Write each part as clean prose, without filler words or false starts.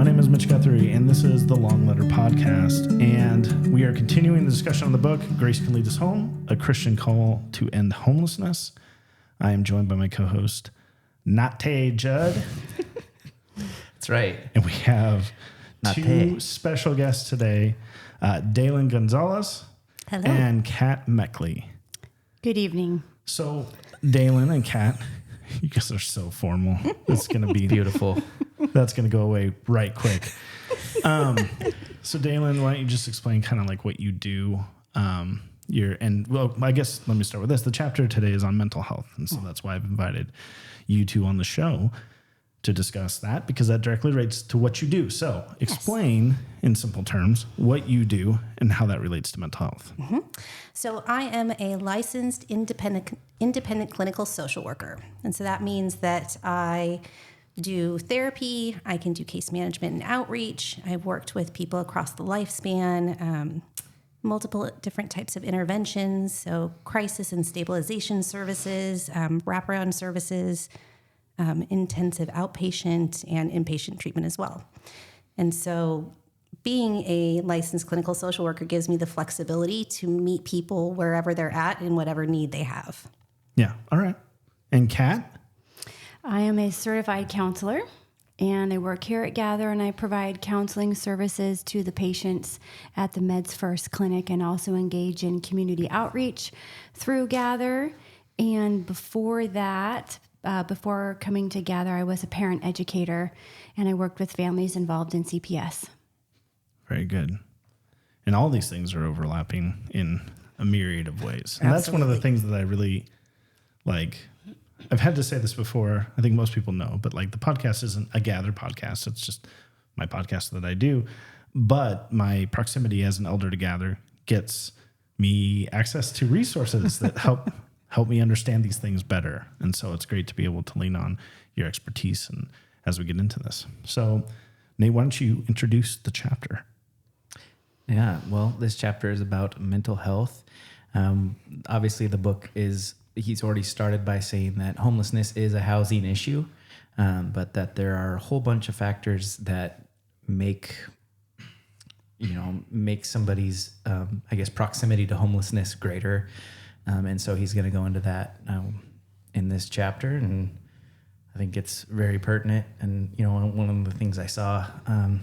name is Mitch Guthrie, and this is the Long Letter Podcast, and we are continuing the discussion on the book, Grace Can Lead Us Home, A Christian Call to End Homelessness. I am joined by my co-host, Nate Judd. That's right. And we have two special guests today, Daylen Gonzales and Kat Meckle. Good evening. So, Daylen and Kat, you guys are so formal. It's going to be beautiful. That's going to go away right quick. So, Daylen, why don't you just explain kind of like what you do? I guess let me start with this. The chapter today is on mental health, and so that's why I've invited you two on the show to discuss that, because that directly relates to what you do. So, explain in simple terms what you do and how that relates to mental health. Mm-hmm. So, I am a licensed independent clinical social worker, and so that means that I do therapy, I can do case management and outreach. I've worked with people across the lifespan, multiple different types of interventions, so crisis and stabilization services, wraparound services, intensive outpatient and inpatient treatment as well. And so being a licensed clinical social worker gives me the flexibility to meet people wherever they're at and whatever need they have. Yeah. All right. And Kat? I am a certified counselor, and I work here at Gather, and I provide counseling services to the patients at the Meds First Clinic, and also engage in community outreach through Gather. And before that, before coming to Gather, I was a parent educator, and I worked with families involved in CPS. Very good. And all these things are overlapping in a myriad of ways. And that's one of the things that I really like. I've had to say this before. I think most people know, but like the podcast isn't a Gather podcast. It's just my podcast that I do. But my proximity as an elder to Gather gets me access to resources that help me understand these things better. And so it's great to be able to lean on your expertise and as we get into this. So, Nate, why don't you introduce the chapter? Yeah, well, this chapter is about mental health. Obviously, the book he's already started by saying that homelessness is a housing issue, but that there are a whole bunch of factors that make somebody's, proximity to homelessness greater. And so he's going to go into that in this chapter, and I think it's very pertinent. And, one of the things I saw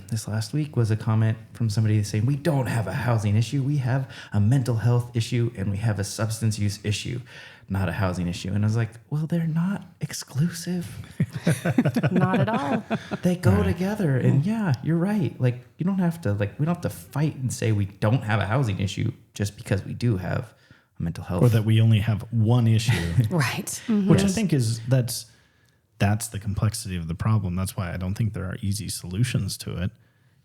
this last week was a comment from somebody saying, we don't have a housing issue. We have a mental health issue, and we have a substance use issue, not a housing issue. And I was like, well, they're not exclusive. Not at all. They go together. And yeah, you're right. Like, we don't have to fight and say we don't have a housing issue just because we do have a mental health. Or that we only have one issue. Right. Mm-hmm. Which I think that's the complexity of the problem. That's why I don't think there are easy solutions to it,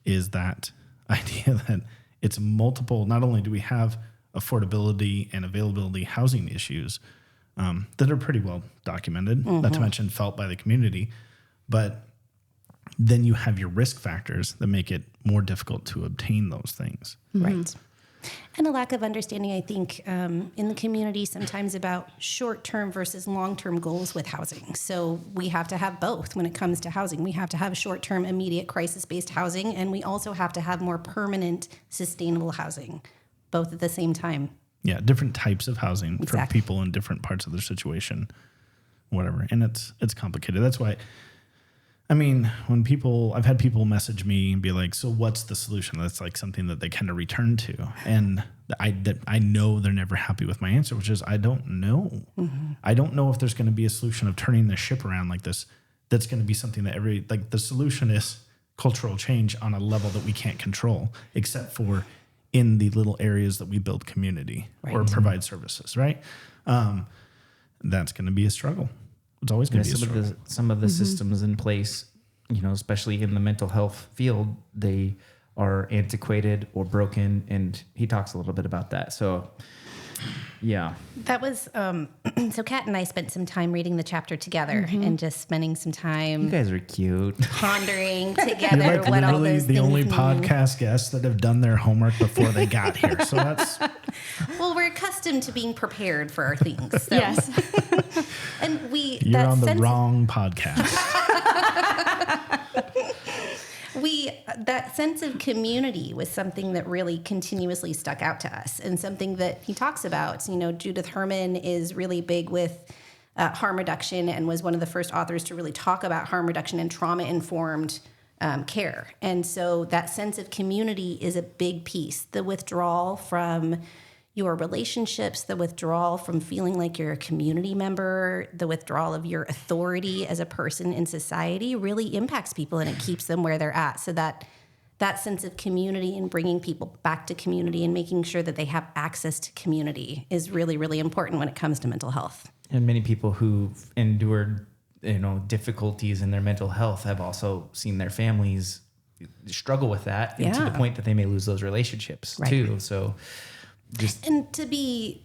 is that idea that it's multiple. Not only do we have affordability and availability housing issues that are pretty well documented, not to mention felt by the community, but then you have your risk factors that make it more difficult to obtain those things. Right. And a lack of understanding, I think, in the community sometimes about short-term versus long-term goals with housing. So we have to have both when it comes to housing. We have to have short-term, immediate crisis-based housing, and we also have to have more permanent, sustainable housing, both at the same time. Yeah, different types of housing for people in different parts of their situation, whatever. And it's complicated. That's why, I mean, I've had people message me and be like, so what's the solution? That's like something that they kind of return to. And I know they're never happy with my answer, which is, I don't know. Mm-hmm. I don't know if there's going to be a solution of turning the ship around like this. That's going to be something that the solution is cultural change on a level that we can't control, except for in the little areas that we build community or provide services, right? That's going to be a struggle. It's always going to be a struggle. Some of the systems in place, especially in the mental health field, they are antiquated or broken, and he talks a little bit about that. So, yeah. That was, so Kat and I spent some time reading the chapter together and just spending some time. You guys are cute. Pondering together You're like what all literally those the things only mean. podcast guests that have done their homework before they got here. So that's... Well, we're accustomed to being prepared for our things. So. Yes. And You're on the wrong podcast. We that sense of community was something that really continuously stuck out to us, and something that he talks about. Judith Herman is really big with harm reduction and was one of the first authors to really talk about harm reduction and trauma-informed care. And so that sense of community is a big piece. The withdrawal from your relationships, the withdrawal from feeling like you're a community member, the withdrawal of your authority as a person in society really impacts people, and it keeps them where they're at. So that sense of community and bringing people back to community and making sure that they have access to community is really, really important when it comes to mental health. And many people who've endured, difficulties in their mental health have also seen their families struggle with that, and to the point that they may lose those relationships too. So and to be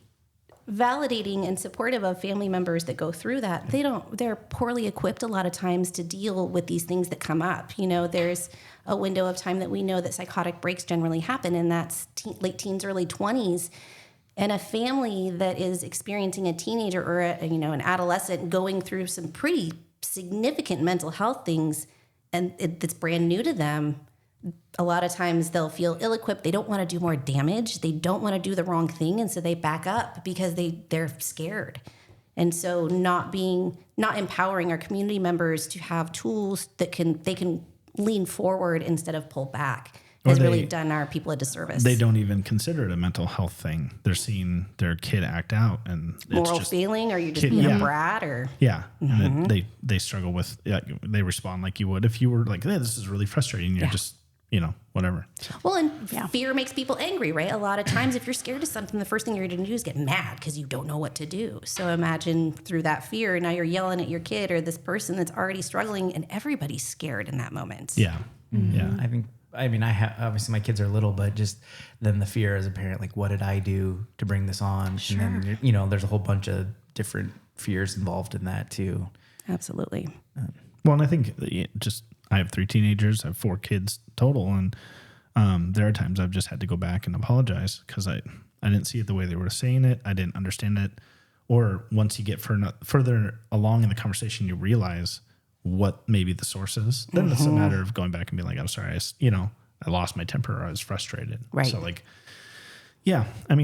validating and supportive of family members that go through that, they're poorly equipped a lot of times to deal with these things that come up. There's a window of time that we know that psychotic breaks generally happen, and that's late teens, early 20s. And a family that is experiencing a teenager or an adolescent going through some pretty significant mental health things, and it's brand new to them, a lot of times they'll feel ill-equipped. They don't want to do more damage. They don't want to do the wrong thing, and so they back up because they're scared. And so not empowering our community members to have tools that they can lean forward instead of pull back has really done our people a disservice. They don't even consider it a mental health thing. They're seeing their kid act out, and moral failing, or you're just being a brat, or and they struggle with. They respond like you would if you were like, hey, "This is really frustrating." You're just whatever. Well, and fear makes people angry, right? A lot of times, if you're scared of something, the first thing you're going to do is get mad because you don't know what to do. So imagine through that fear, now you're yelling at your kid or this person that's already struggling, and everybody's scared in that moment. Yeah, yeah. I have obviously my kids are little, but just then the fear as a parent, like, what did I do to bring this on? Sure. And then there's a whole bunch of different fears involved in that too. Absolutely. Well, and I think I have 3 teenagers, I have 4 kids total, and there are times I've just had to go back and apologize because I didn't see it the way they were saying it. I didn't understand it. Or once you get further along in the conversation, you realize what maybe the source is. Then it's a matter of going back and being like, I'm sorry, I lost my temper, or I was frustrated. Right. So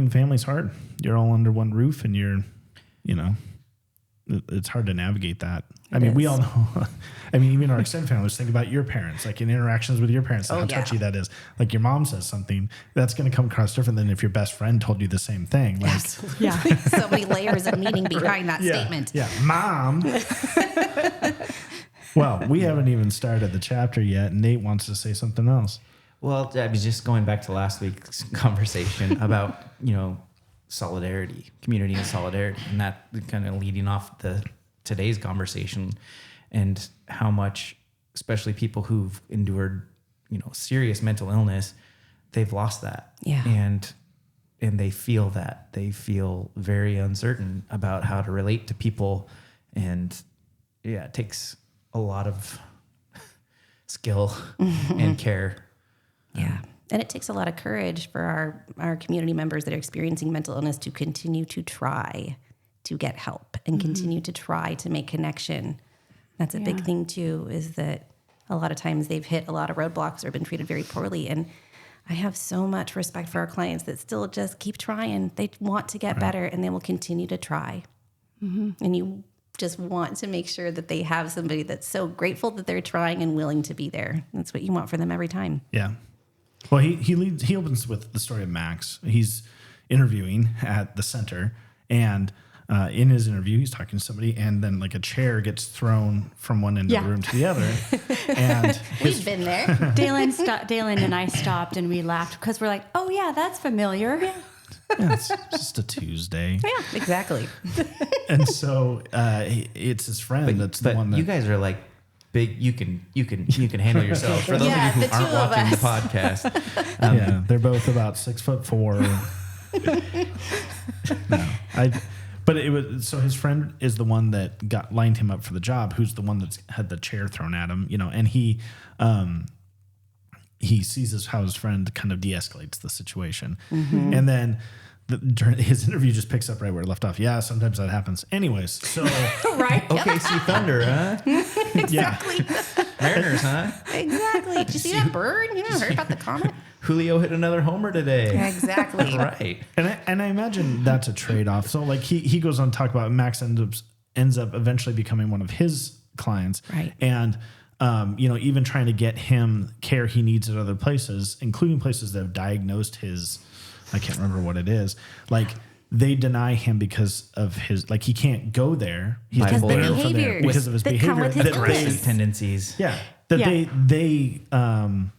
family's hard. You're all under one roof, and it's hard to navigate that. We all know. Even our extended families, think about your parents, like in interactions with your parents, how touchy that is. Like your mom says something, that's going to come across different than if your best friend told you the same thing. Like, so many layers of meaning behind that statement. Yeah, Mom. Well, we haven't even started the chapter yet. Nate wants to say something else. Well, I was just going back to last week's conversation about, solidarity, community and solidarity, and that kind of leading off today's conversation, and how much, especially people who've endured, serious mental illness, they've lost that. Yeah. And they feel that. They feel very uncertain about how to relate to people. And it takes a lot of skill and care. Yeah. And it takes a lot of courage for our community members that are experiencing mental illness to continue to try to get help and continue to try to make connection. That's a big thing too, is that a lot of times they've hit a lot of roadblocks or been treated very poorly. And I have so much respect for our clients that still just keep trying. They want to get better, and they will continue to try. And you just want to make sure that they have somebody that's so grateful that they're trying and willing to be there. That's what you want for them every time. Yeah. Well, he opens with the story of Max. He's interviewing at the center, and in his interview, he's talking to somebody, and then like a chair gets thrown from one end of the room to the other. And we've been there. Daylen and I stopped and we laughed because we're like, oh yeah, that's familiar. Yeah, it's just a Tuesday. Yeah, exactly. And so it's his friend that's the one that you guys are like big. You can handle yourself. For those of you who aren't watching the podcast, they're both about 6'4". But it was, so his friend is the one that lined him up for the job, who's the one that's had the chair thrown at him, and he sees how his friend kind of de-escalates the situation. And then his interview just picks up right where it left off. Yeah, sometimes that happens. Anyways, so Right. OKC Thunder, huh? Exactly. Mariners, huh? Exactly. Did you see that bird? You know, heard about the comet? Julio hit another homer today. Exactly. Right. And I imagine that's a trade-off. So like he goes on to talk about Max ends up eventually becoming one of his clients. Right. And even trying to get him care he needs at other places, including places that have diagnosed his, I can't remember what it is. Like they deny him because of his, like he can't go there. He's Because there the for behaviors because of his that come behavior. with his that they- illness. tendencies. Yeah. That they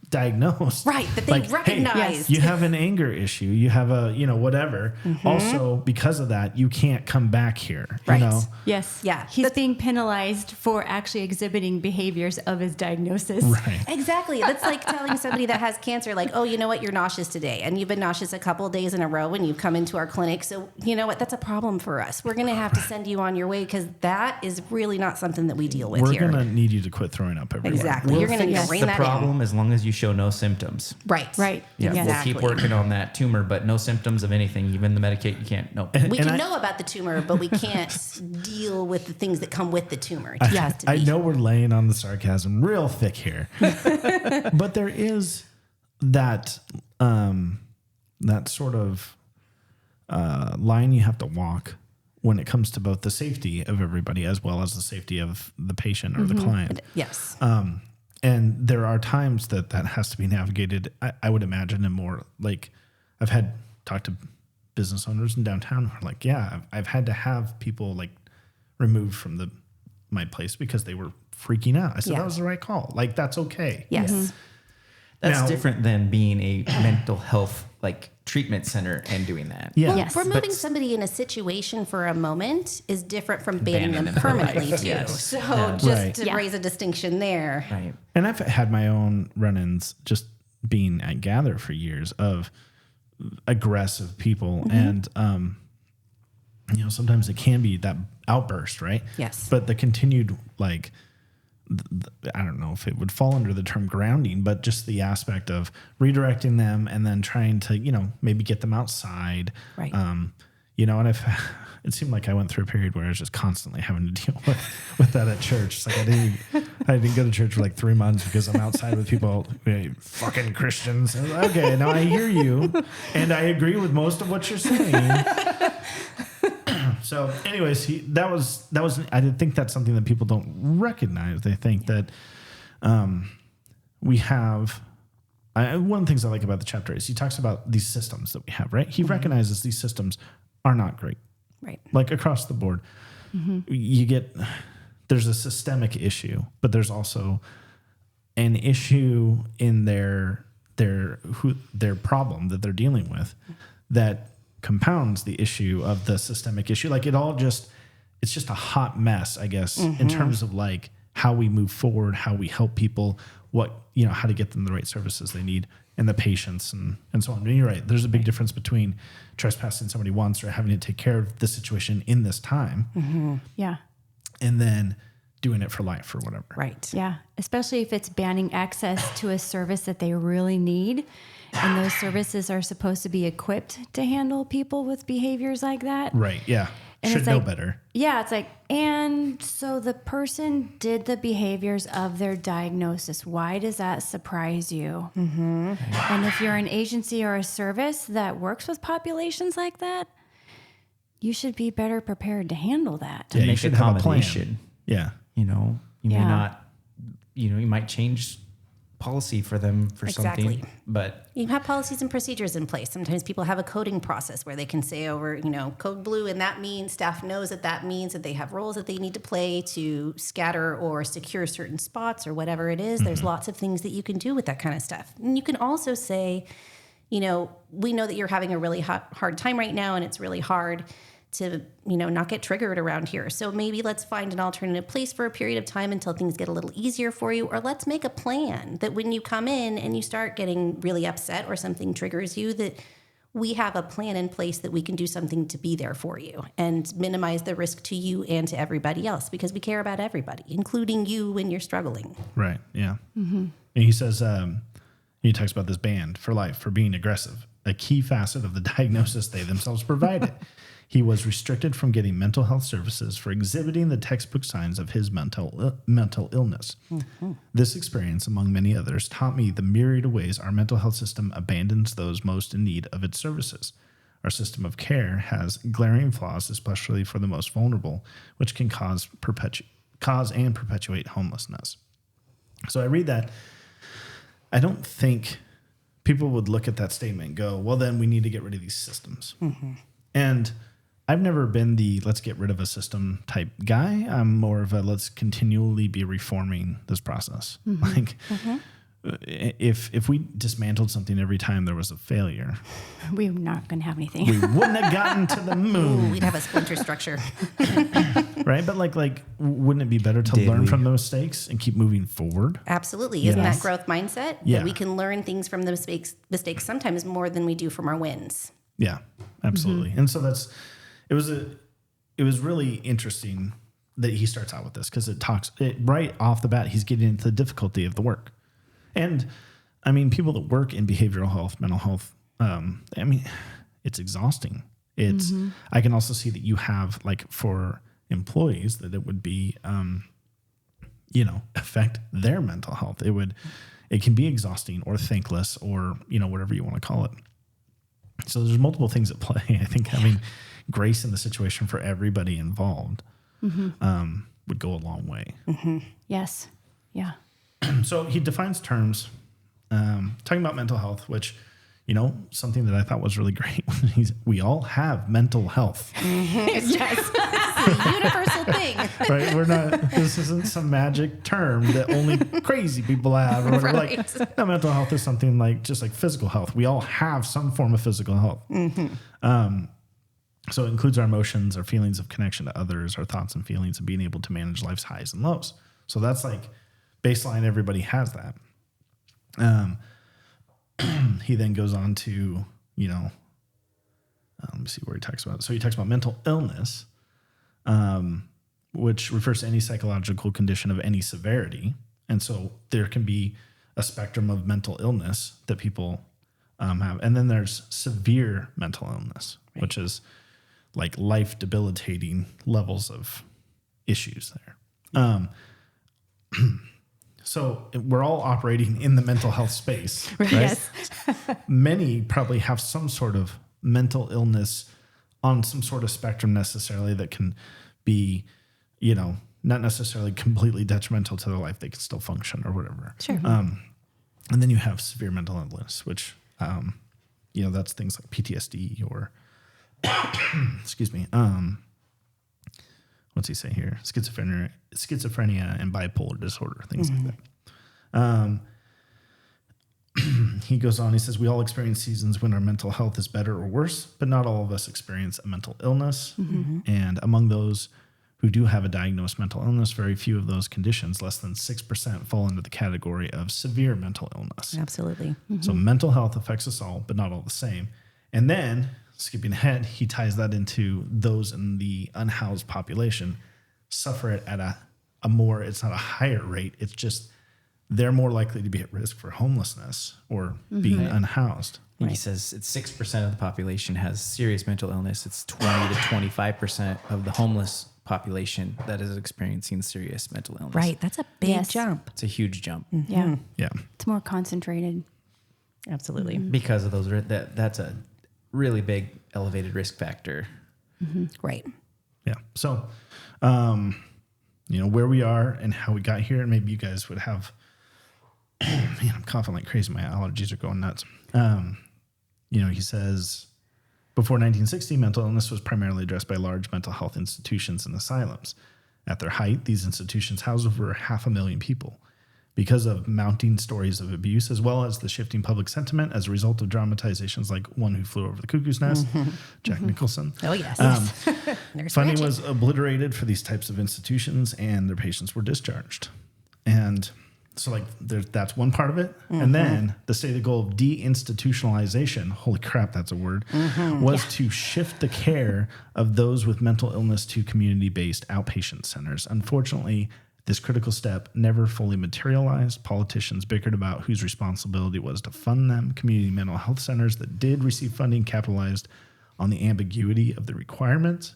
diagnosed. Right, that they recognize. Hey, you have an anger issue. You have a, whatever. Also, because of that, you can't come back here. Right. You know? Yes. Yeah. He's being penalized for actually exhibiting behaviors of his diagnosis. Right. Exactly. That's like telling somebody that has cancer, like, oh, you know what, you're nauseous today. And you've been nauseous a couple of days in a row and you've come into our clinic. So you know what, that's a problem for us. We're going to have to send you on your way because that is really not something that we deal with We're here. going to need you to quit throwing up everywhere. Exactly. You're going to fix rein the that problem in. as long as you show no symptoms. Right. Right. Yeah, Yes. we'll keep working on that tumor, but no symptoms of anything. Even the Medicaid, you can't. Nope. We can know about the tumor, but we can't deal with the things that come with the tumor. It has to I be. know we're laying on the sarcasm real thick here, but there is that that sort of line you have to walk when it comes to both the safety of everybody as well as the safety of the patient or the client. Yes. And there are times that has to be navigated. I would imagine in more like I've talked to business owners in downtown who are like, yeah, I've had to have people like removed from my place because they were freaking out. I said, that was the right call. Like, that's okay. Yes. That's Now- different than being a mental health treatment center and doing that. Yeah. Well, Yes. removing somebody in a situation for a moment is different from banning them Banning them for permanently life, too. yes. So Yeah. just Right. to Yeah. raise a distinction there. Right. And I've had my own run-ins just being at Gather for years of aggressive people. And, sometimes it can be that outburst, right? Yes. But the continued, like, I don't know if it would fall under the term grounding, but just the aspect of redirecting them and then trying to, maybe get them outside. Right. And it seemed like I went through a period where I was just constantly having to deal with that at church. It's like I didn't go to church for like 3 months because I'm outside with people, fucking Christians. I was like, okay, now I hear you, and I agree with most of what you're saying. So, anyways, that was. I think that's something that people don't recognize. They think that we have. One of the things I like about the chapter is he talks about these systems that we have. Right, he recognizes these systems are not great. Right. Like across the board, there's a systemic issue, but there's also an issue in their problem that they're dealing with that compounds the issue of the systemic issue. Like it's just a hot mess, I guess, in terms of like how we move forward, how we help people, how to get them the right services they need and the patients and so on. And you're right. There's a big difference between trespassing somebody once or having to take care of the situation in this time Yeah. and then doing it for life or whatever. Right. Yeah. Especially if it's banning access to a service that they really need. And those services are supposed to be equipped to handle people with behaviors like that. Right. Yeah. And Should it's know like- better. Yeah, it's like, and so the person did the behaviors of their diagnosis. Why does that surprise you? Mm-hmm. And if you're an agency or a service that works with populations like that, you should be better prepared to handle that. Yeah, you Make should have a plan. accommodation. Yeah. You may Yeah. not, you might change policy for them for Exactly. something, but You have policies and procedures in place. Sometimes people have a coding process where they can say over, code blue, and that means staff knows that means that they have roles that they need to play to scatter or secure certain spots or whatever it is. There's lots of things that you can do with that kind of stuff. And you can also say, we know that you're having a really hard time right now, and it's really hard to, not get triggered around here. So maybe let's find an alternative place for a period of time until things get a little easier for you. Or let's make a plan that when you come in and you start getting really upset or something triggers you, that we have a plan in place that we can do something to be there for you and minimize the risk to you and to everybody else, because we care about everybody, including you when you're struggling. Right. Yeah. Mm-hmm. And he says, he talks about this band for life for being aggressive. a key facet of the diagnosis they themselves provided. He was restricted from getting mental health services for exhibiting the textbook signs of his mental illness. Mm-hmm. This experience, among many others, taught me the myriad of ways our mental health system abandons those most in need of its services. Our system of care has glaring flaws, especially for the most vulnerable, which can cause and perpetuate homelessness. So I read that. I don't think people would look at that statement and go, well, then we need to get rid of these systems. Mm-hmm. And I've never been the let's get rid of a system type guy. I'm more of a let's continually be reforming this process. Mm-hmm. Like if we dismantled something every time there was a failure, we're not going to have anything. We wouldn't have gotten to the moon. Ooh, we'd have a splinter structure. Right? But like, wouldn't it be better to learn from those mistakes and keep moving forward? Absolutely. Isn't that growth mindset? Yeah. That we can learn things from the mistakes sometimes more than we do from our wins. Yeah, absolutely. Mm-hmm. And so it was really interesting that he starts out with this because right off the bat, he's getting into the difficulty of the work. And I mean, people that work in behavioral health, mental health, I mean, it's exhausting. I can also see that you have like for employees that it would be, affect their mental health. It can be exhausting or thankless or, whatever you want to call it. So there's multiple things at play. I think having grace in the situation for everybody involved would go a long way. Mm-hmm. Yes. Yeah. So he defines terms, talking about mental health, which, something that I thought was really great. We all have mental health. Mm-hmm. It's a universal thing. Right? This isn't some magic term that only crazy people have. Or whatever. Right. Like, no, mental health is something just like physical health. We all have some form of physical health. Mm-hmm. So it includes our emotions, our feelings of connection to others, our thoughts and feelings, and being able to manage life's highs and lows. So that's like baseline. Everybody has that. He then goes on to, let me see where he talks about it. So he talks about mental illness, which refers to any psychological condition of any severity. And so there can be a spectrum of mental illness that people have. And then there's severe mental illness, which is like life debilitating levels of issues there. So we're all operating in the mental health space, right? Yes. Many probably have some sort of mental illness on some sort of spectrum necessarily that can be, not necessarily completely detrimental to their life. They can still function or whatever. Sure. And then you have severe mental illness, which, that's things like PTSD or, excuse me, what's he say here? Schizophrenia and bipolar disorder, things like that. He goes on, he says, we all experience seasons when our mental health is better or worse, but not all of us experience a mental illness. Mm-hmm. And among those who do have a diagnosed mental illness, very few of those conditions, less than 6%, fall into the category of severe mental illness. Absolutely. Mm-hmm. So mental health affects us all, but not all the same. And then, skipping ahead, he ties that into those in the unhoused population suffer it at it's not a higher rate. It's just they're more likely to be at risk for homelessness or being unhoused. I think he says it's 6% of the population has serious mental illness. It's 20 to 25% of the homeless population that is experiencing serious mental illness. Right. That's a big jump. It's a huge jump. Mm-hmm. Yeah. Yeah. It's more concentrated. Absolutely. Mm-hmm. Because of those, that's a really big elevated risk factor. Mm-hmm. Right. Yeah. So, where we are and how we got here, and maybe you guys would have, I'm coughing like crazy. My allergies are going nuts. He says, before 1960, mental illness was primarily addressed by large mental health institutions and asylums. At their height, these institutions housed over 500,000 people. Because of mounting stories of abuse, as well as the shifting public sentiment as a result of dramatizations like One Who Flew Over the Cuckoo's Nest, Jack Nicholson. Oh, yes. Funding was obliterated for these types of institutions, and their patients were discharged. And so, that's one part of it. Mm-hmm. And then the stated goal of deinstitutionalization, holy crap, that's a word, was to shift the care of those with mental illness to community-based outpatient centers. Unfortunately, This critical step never fully materialized. Politicians bickered about whose responsibility it was to fund them. Community mental health centers that did receive funding capitalized on the ambiguity of the requirements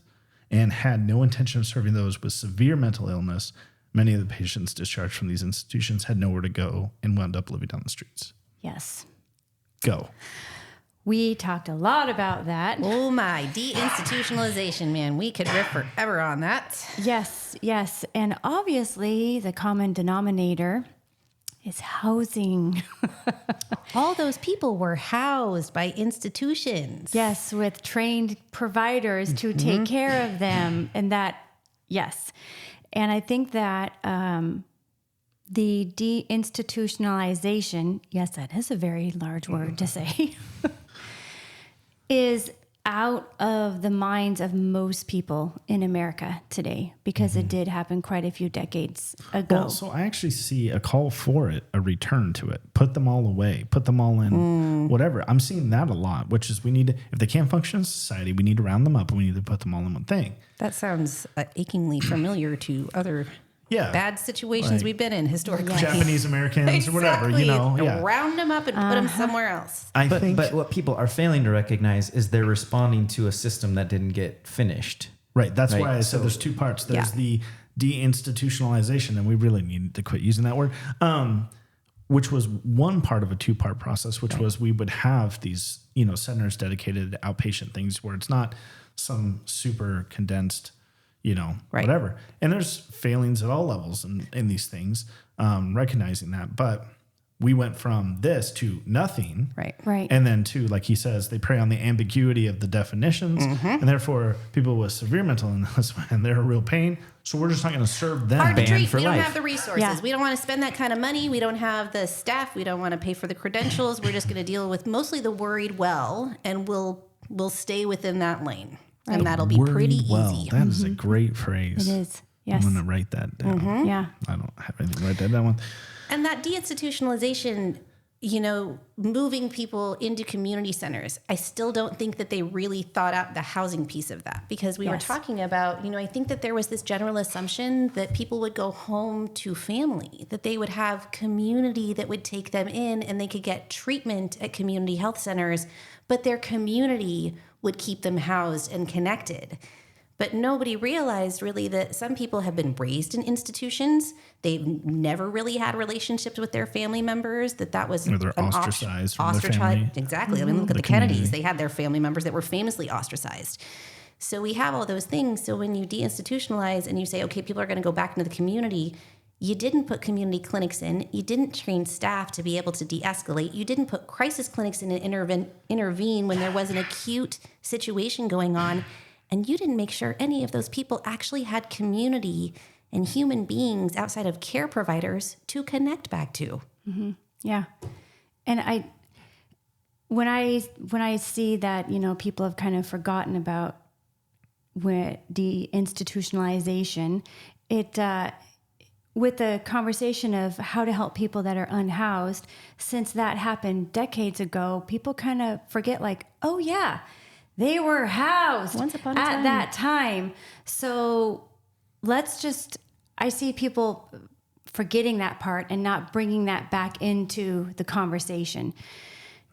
and had no intention of serving those with severe mental illness. Many of the patients discharged from these institutions had nowhere to go and wound up living on the streets. Yes. Go. We talked a lot about that. Oh my, deinstitutionalization, man. We could riff forever on that. Yes, yes. And obviously, the common denominator is housing. All those people were housed by institutions. Yes, with trained providers to take care of them. And that, yes. And I think that the deinstitutionalization, yes, that is a very large word to say, is out of the minds of most people in America today because it did happen quite a few decades ago. Well, so I actually see a call for it, a return to it. Put them all away. Put them all in whatever. I'm seeing that a lot, which is we need to, if they can't function in society, we need to round them up and we need to put them all in one thing. That sounds achingly familiar to other bad situations we've been in historically. Yes. Japanese Americans or whatever, you know. Yeah. Round them up and put them somewhere else. But what people are failing to recognize is they're responding to a system that didn't get finished. Right. That's why I said there's two parts. There's the deinstitutionalization, and we really need to quit using that word, which was one part of a two-part process, which was we would have these, centers dedicated to outpatient things where it's not some super condensed, whatever. And there's failings at all levels in these things, recognizing that. But we went from this to nothing. Right. And then to, like he says, they prey on the ambiguity of the definitions. And therefore, people with severe mental illness, and they're a real pain. So we're just not going to serve them. Hard to treat. for We don't life. have the resources. Yeah. We don't want to spend that kind of money. We don't have the staff. We don't want to pay for the credentials. We're just going to deal with mostly the worried well, and we'll stay within that lane. Right. And that'll be pretty easy. That is a great phrase. It is. Yes. I'm going to write that down. Yeah. I don't have anything to write that down. And that deinstitutionalization, moving people into community centers, I still don't think that they really thought out the housing piece of that, because we were talking about, I think that there was this general assumption that people would go home to family, that they would have community that would take them in and they could get treatment at community health centers, but their community would keep them housed and connected. But nobody realized really that some people have been raised in institutions. They've never really had relationships with their family members, that was Or they're ostracized from their family. Exactly. I mean, look at the Kennedys. They had their family members that were famously ostracized. So we have all those things. So when you deinstitutionalize and you say, okay, people are going to go back into the community, you didn't put community clinics in. You didn't train staff to be able to de-escalate. You didn't put crisis clinics in and intervene when there was an acute situation going on. And you didn't make sure any of those people actually had community and human beings outside of care providers to connect back to. Mm-hmm. Yeah. And when I see that, people have kind of forgotten about deinstitutionalization, with the conversation of how to help people that are unhoused, since that happened decades ago, people kind of forget oh yeah, they were housed Once upon a at time. that time. So I see people forgetting that part and not bringing that back into the conversation.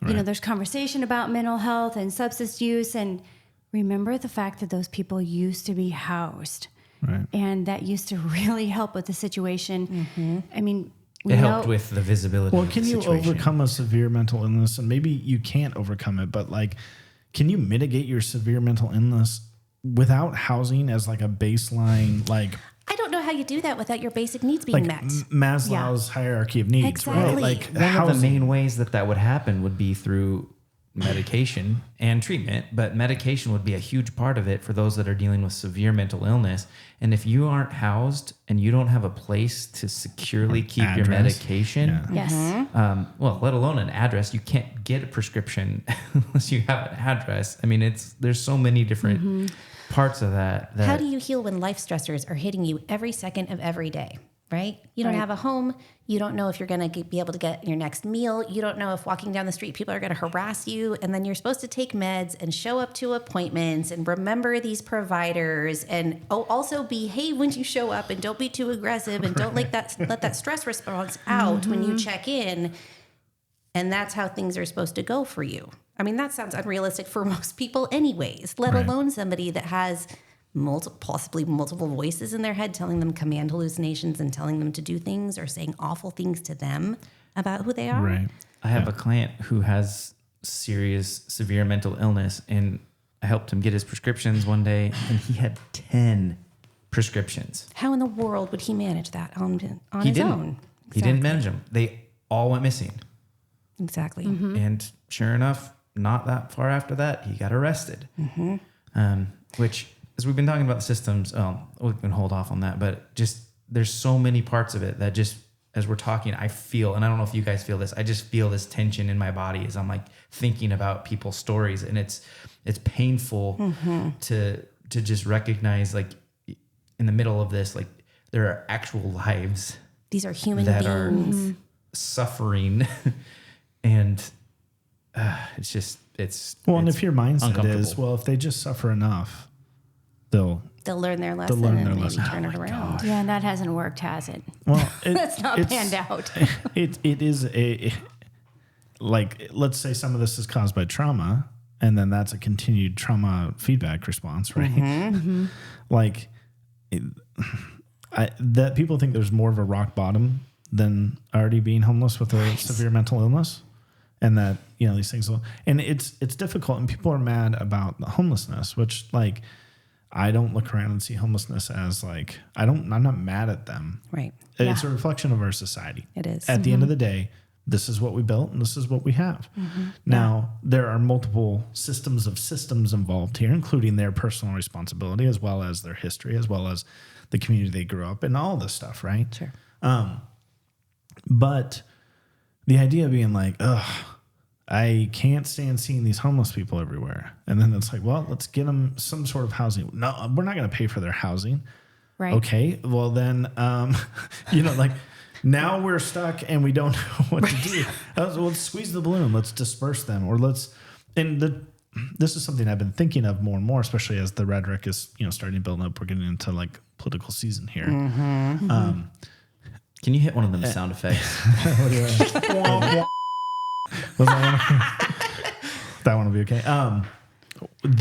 Right. There's conversation about mental health and substance use, and remember the fact that those people used to be housed. Right. And that used to really help with the situation. Mm-hmm. I mean, It helped with the visibility Well, of can the you situation. overcome a severe mental illness? And maybe you can't overcome it, but can you mitigate your severe mental illness without housing as a baseline, I don't know how you do that without your basic needs being met. Maslow's hierarchy of needs, Exactly. right? One of the main ways that would happen would be through medication and treatment, but medication would be a huge part of it for those that are dealing with severe mental illness. And if you aren't housed and you don't have a place to securely keep your medication, Yes. let alone an address, you can't get a prescription unless you have an address. I mean, there's so many different parts of that. How do you heal when life stressors are hitting you every second of every day? right? You don't have a home. You don't know if you're going to be able to get your next meal. You don't know if walking down the street, people are going to harass you. And then you're supposed to take meds and show up to appointments and remember these providers and also behave when you show up and don't be too aggressive and don't let that stress response out when you check in. And that's how things are supposed to go for you. I mean, that sounds unrealistic for most people anyways, let alone somebody that has possibly multiple voices in their head telling them command hallucinations and telling them to do things or saying awful things to them about who they are. Right. I have a client who has severe mental illness, and I helped him get his prescriptions one day, and he had 10 prescriptions. How in the world would he manage that on his own? He Exactly. didn't manage them. They all went missing. Exactly. And sure enough, not that far after that, he got arrested. Which, as we've been talking about the systems, we can hold off on that, but just there's so many parts of it that just, as we're talking, I feel, and I don't know if you guys feel this, I just feel this tension in my body as I'm like thinking about people's stories, and it's painful to just recognize, like, in the middle of this, like, there are actual lives. These are human that beings. are suffering, and and if your mindset is, well, if they just suffer enough, they'll learn their lesson and maybe turn it around. Yeah, and that hasn't worked, has it? Well, that's not panned out. It is like, let's say some of this is caused by trauma, and then that's a continued trauma feedback response, right? Like, that people think there's more of a rock bottom than already being homeless with a severe mental illness, and that, you know, these things will, and it's difficult, and people are mad about the homelessness, which, like, I don't look around and see homelessness as like, I'm not mad at them. Right. It's a reflection of our society. It is. At the end of the day, this is what we built and this is what we have. Now, there are multiple systems involved here, including their personal responsibility, as well as their history, as well as the community they grew up in, all this stuff, right? Sure. But the idea of being like, I can't stand seeing these homeless people everywhere. And then it's like, well, let's get them some sort of housing. No, we're not going to pay for their housing. Right. Okay. Well, then, like, now we're stuck and we don't know what to do. Let's squeeze the balloon. Let's disperse them, or this is something I've been thinking of more and more, especially as the rhetoric is, starting to build up. We're getting into like political season here. Can you hit one of them sound effects? Was that one will be okay. What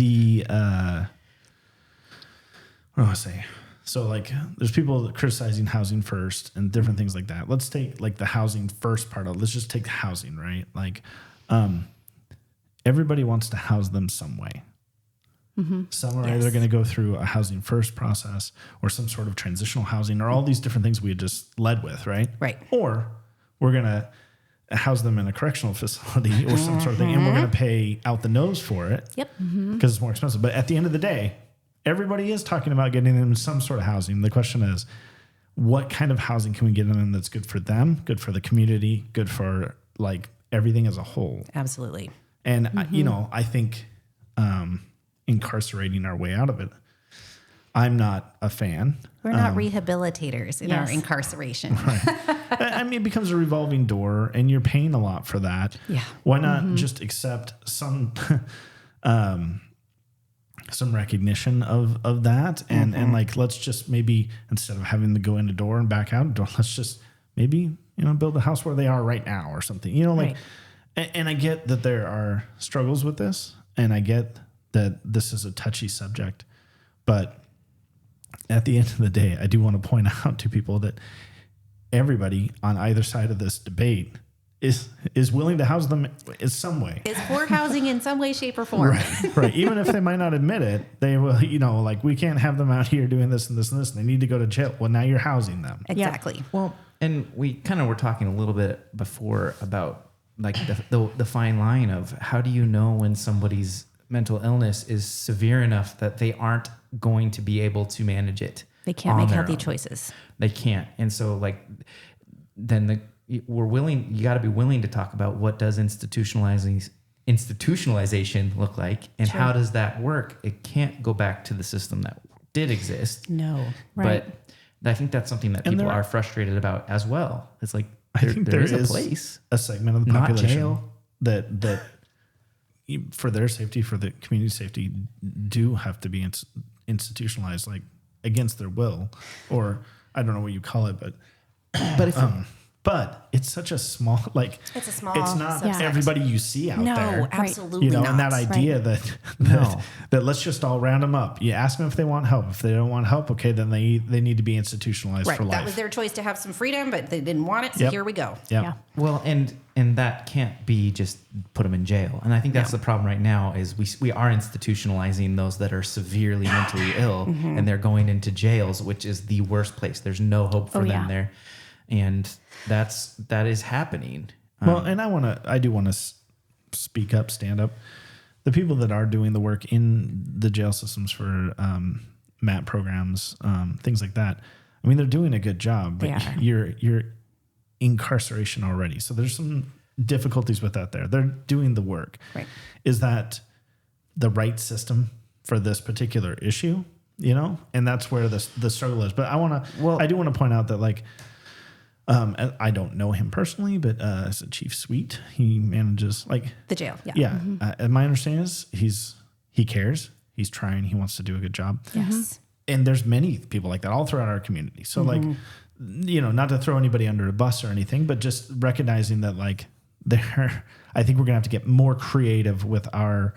do I say? So, like, there's people criticizing housing first and different things like that. Let's take like the housing first part of it. Let's just take the housing, right? Like, everybody wants to house them some way. Some are either going to go through a housing first process or some sort of transitional housing, or all these different things we had just led with, right? Right. Or we're going to house them in a correctional facility or some sort of thing, and we're going to pay out the nose for it. Yep. Because it's more expensive. But at the end of the day, everybody is talking about getting them some sort of housing. The question is, what kind of housing can we get them that's good for them, good for the community, good for like everything as a whole? Absolutely. And I think incarcerating our way out of it, I'm not a fan. We're not rehabilitators in our incarceration. Right. I mean, it becomes a revolving door, and you're paying a lot for that. Yeah. Why not just accept some recognition of that, and like, let's just maybe, instead of having to go in the door and back out, let's just maybe build a house where they are right now or something. Like, and I get that there are struggles with this, and I get that this is a touchy subject, but at the end of the day, I do want to point out to people that everybody on either side of this debate is willing to house them in some way. Is for housing in some way, shape, or form. Right. Even if they might not admit it, they will, like, we can't have them out here doing this and this and this, and they need to go to jail. Well, now you're housing them. Exactly. Yeah. Well, and we kind of were talking a little bit before about like the fine line of how do you know when somebody's mental illness is severe enough that they aren't going to be able to manage it. They can't make healthy choices. They can't. And so like, then you got to be willing to talk about what does institutionalization look like, and how does that work? It can't go back to the system that did exist. No. Right. But I think that's something that people are frustrated about as well. It's like I think there is a place, a segment of the population not jail, that for their safety, for the community safety, do have to be institutionalized, like against their will, or I don't know what you call it, but but it's such a small, like it's a small. It's not everybody you see out there. No, absolutely not. And that idea that let's just all round them up. You ask them if they want help. If they don't want help, okay, then they need to be institutionalized for life. That was their choice to have some freedom, but they didn't want it, so here we go. Yeah. Well, and that can't be just put them in jail. And I think that's the problem right now is we are institutionalizing those that are severely mentally ill, and they're going into jails, which is the worst place. There's no hope for them there. And that is happening. Well, and I do want to speak up, stand up. The people that are doing the work in the jail systems for MAT programs, things like that. I mean, they're doing a good job, but you're incarceration already. So there's some difficulties with that there. They're doing the work. Right. Is that the right system for this particular issue? And that's where the struggle is. But I do want to point out that, like, I don't know him personally, but as a chief suite, he manages like the jail. And my understanding is he cares. He's trying. He wants to do a good job. Yes. And there's many people like that all throughout our community. So like, not to throw anybody under a bus or anything, but just recognizing that like I think we're gonna have to get more creative with our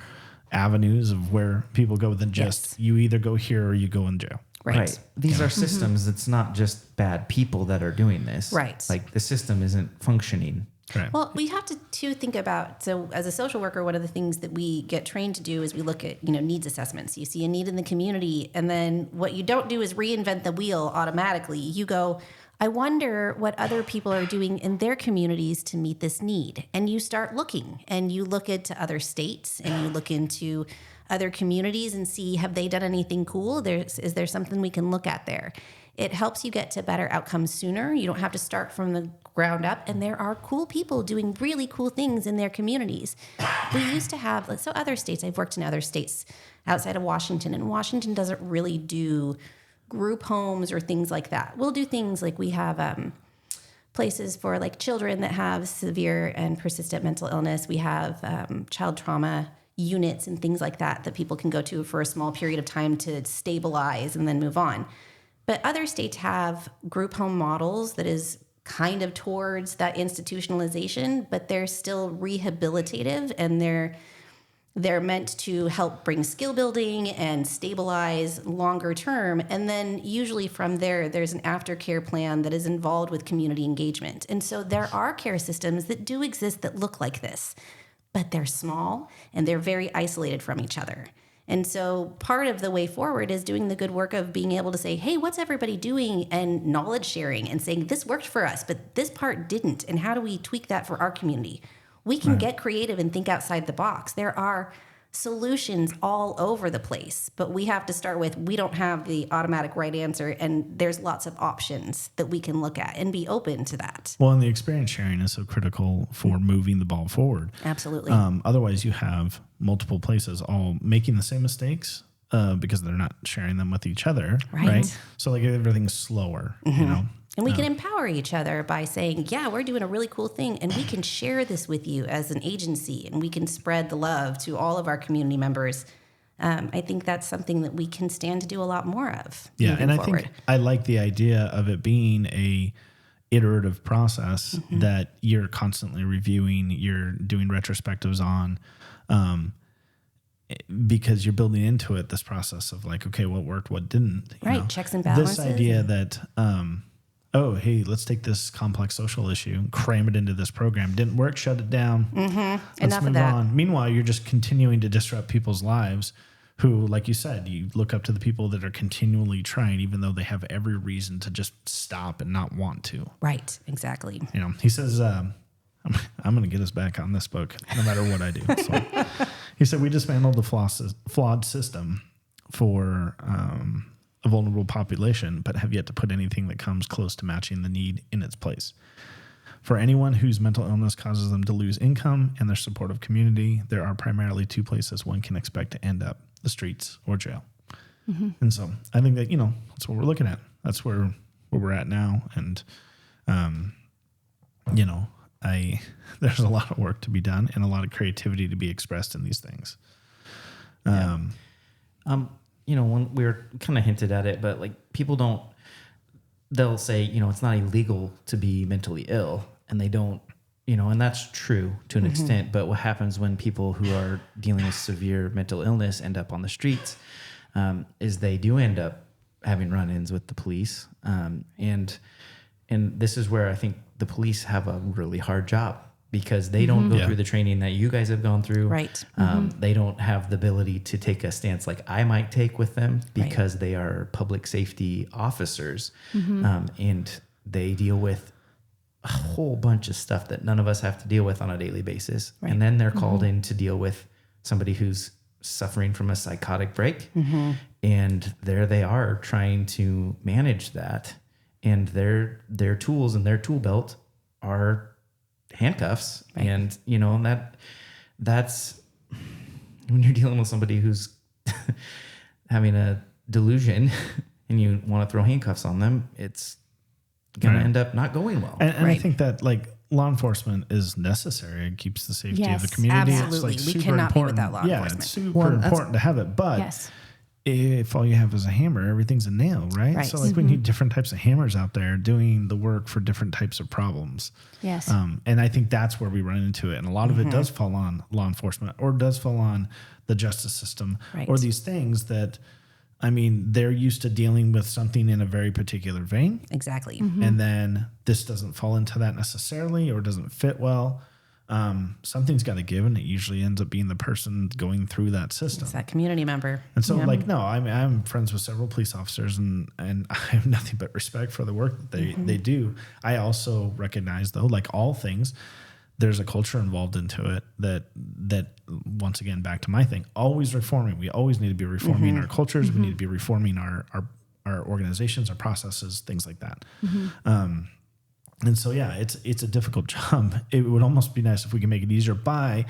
avenues of where people go than just you either go here or you go in jail. Right. These are systems. It's not just bad people that are doing this. Right. Like the system isn't functioning. Right. Well, we have to think about, so as a social worker, one of the things that we get trained to do is we look at, needs assessments. You see a need in the community, and then what you don't do is reinvent the wheel automatically. You go, I wonder what other people are doing in their communities to meet this need. And you start looking, and you look into other states, and you look into other communities and see, have they done anything cool? Is there something we can look at there? It helps you get to better outcomes sooner. You don't have to start from the ground up. And there are cool people doing really cool things in their communities. We used to have, so other states, I've worked in other states outside of Washington, and Washington doesn't really do group homes or things like that. We'll do things like we have places for like children that have severe and persistent mental illness. We have child trauma units and things like that people can go to for a small period of time to stabilize and then move on. But other states have group home models that is kind of towards that institutionalization, but they're still rehabilitative, and they're meant to help bring skill building and stabilize longer term. And then usually from there's an aftercare plan that is involved with community engagement. And so there are care systems that do exist that look like this, but they're small and they're very isolated from each other. And so part of the way forward is doing the good work of being able to say, hey, what's everybody doing? And knowledge sharing and saying, this worked for us, but this part didn't. And how do we tweak that for our community? We can get creative and think outside the box. There are solutions all over the place, but we have to start with, we don't have the automatic right answer, and there's lots of options that we can look at and be open to that. Well, and the experience sharing is so critical for moving the ball forward. Absolutely. Otherwise, you have multiple places all making the same mistakes because they're not sharing them with each other, right? So like everything's slower, And we can empower each other by saying, yeah, we're doing a really cool thing, and we can share this with you as an agency, and we can spread the love to all of our community members. I think that's something that we can stand to do a lot more of. Yeah, and forward. I think I like the idea of it being a iterative process that you're constantly reviewing, you're doing retrospectives on, because you're building into it this process of like, okay, what worked, what didn't. Right, checks and balances. This idea that... oh, hey, let's take this complex social issue and cram it into this program. Didn't work, shut it down. Let's Enough move of that. on. Meanwhile, you're just continuing to disrupt people's lives who, like you said, you look up to the people that are continually trying, even though they have every reason to just stop and not want to. Right, exactly. He says, I'm going to get us back on this book no matter what I do. So, he said, we dismantled the flawed system for... a vulnerable population, but have yet to put anything that comes close to matching the need in its place. For anyone whose mental illness causes them to lose income and their supportive community, there are primarily two places one can expect to end up: the streets or jail. And so I think that, that's what we're looking at. That's where where we're at now. And, you know, there's a lot of work to be done and a lot of creativity to be expressed in these things. You know, when we were kind of hinted at it, but like they'll say, you know, it's not illegal to be mentally ill, and they don't, you know, and that's true to an extent. But what happens when people who are dealing with severe mental illness end up on the streets is they do end up having run-ins with the police. And this is where I think the police have a really hard job, because they don't go through the training that you guys have gone through. Right. They don't have the ability to take a stance like I might take with them, because they are public safety officers. And they deal with a whole bunch of stuff that none of us have to deal with on a daily basis. Right. And then they're called in to deal with somebody who's suffering from a psychotic break. And there they are trying to manage that. And their tools and their tool belt are handcuffs. Right. And, you know, that's when you're dealing with somebody who's having a delusion and you want to throw handcuffs on them, it's going to end up not going well. And I think that, like, law enforcement is necessary. It keeps the safety of the community. Absolutely. It's like we cannot be without law enforcement. Yeah, it's super important to have it. But if all you have is a hammer, everything's a nail, right? So, like, we need different types of hammers out there doing the work for different types of problems. Yes. And I think that's where we run into it. And a lot of it does fall on law enforcement, or does fall on the justice system, or these things that, I mean, they're used to dealing with something in a very particular vein. Exactly. And then this doesn't fall into that necessarily, or doesn't fit well. Something's got to give, and it usually ends up being the person going through that system. It's that community member. And so, like, no, I'm friends with several police officers, and I have nothing but respect for the work that they do. I also recognize, though, like all things, there's a culture involved into it that once again, back to my thing, always reforming. We always need to be reforming our cultures. We need to be reforming our organizations, our processes, things like that. And so, yeah, it's a difficult job. It would almost be nice if we can make it easier by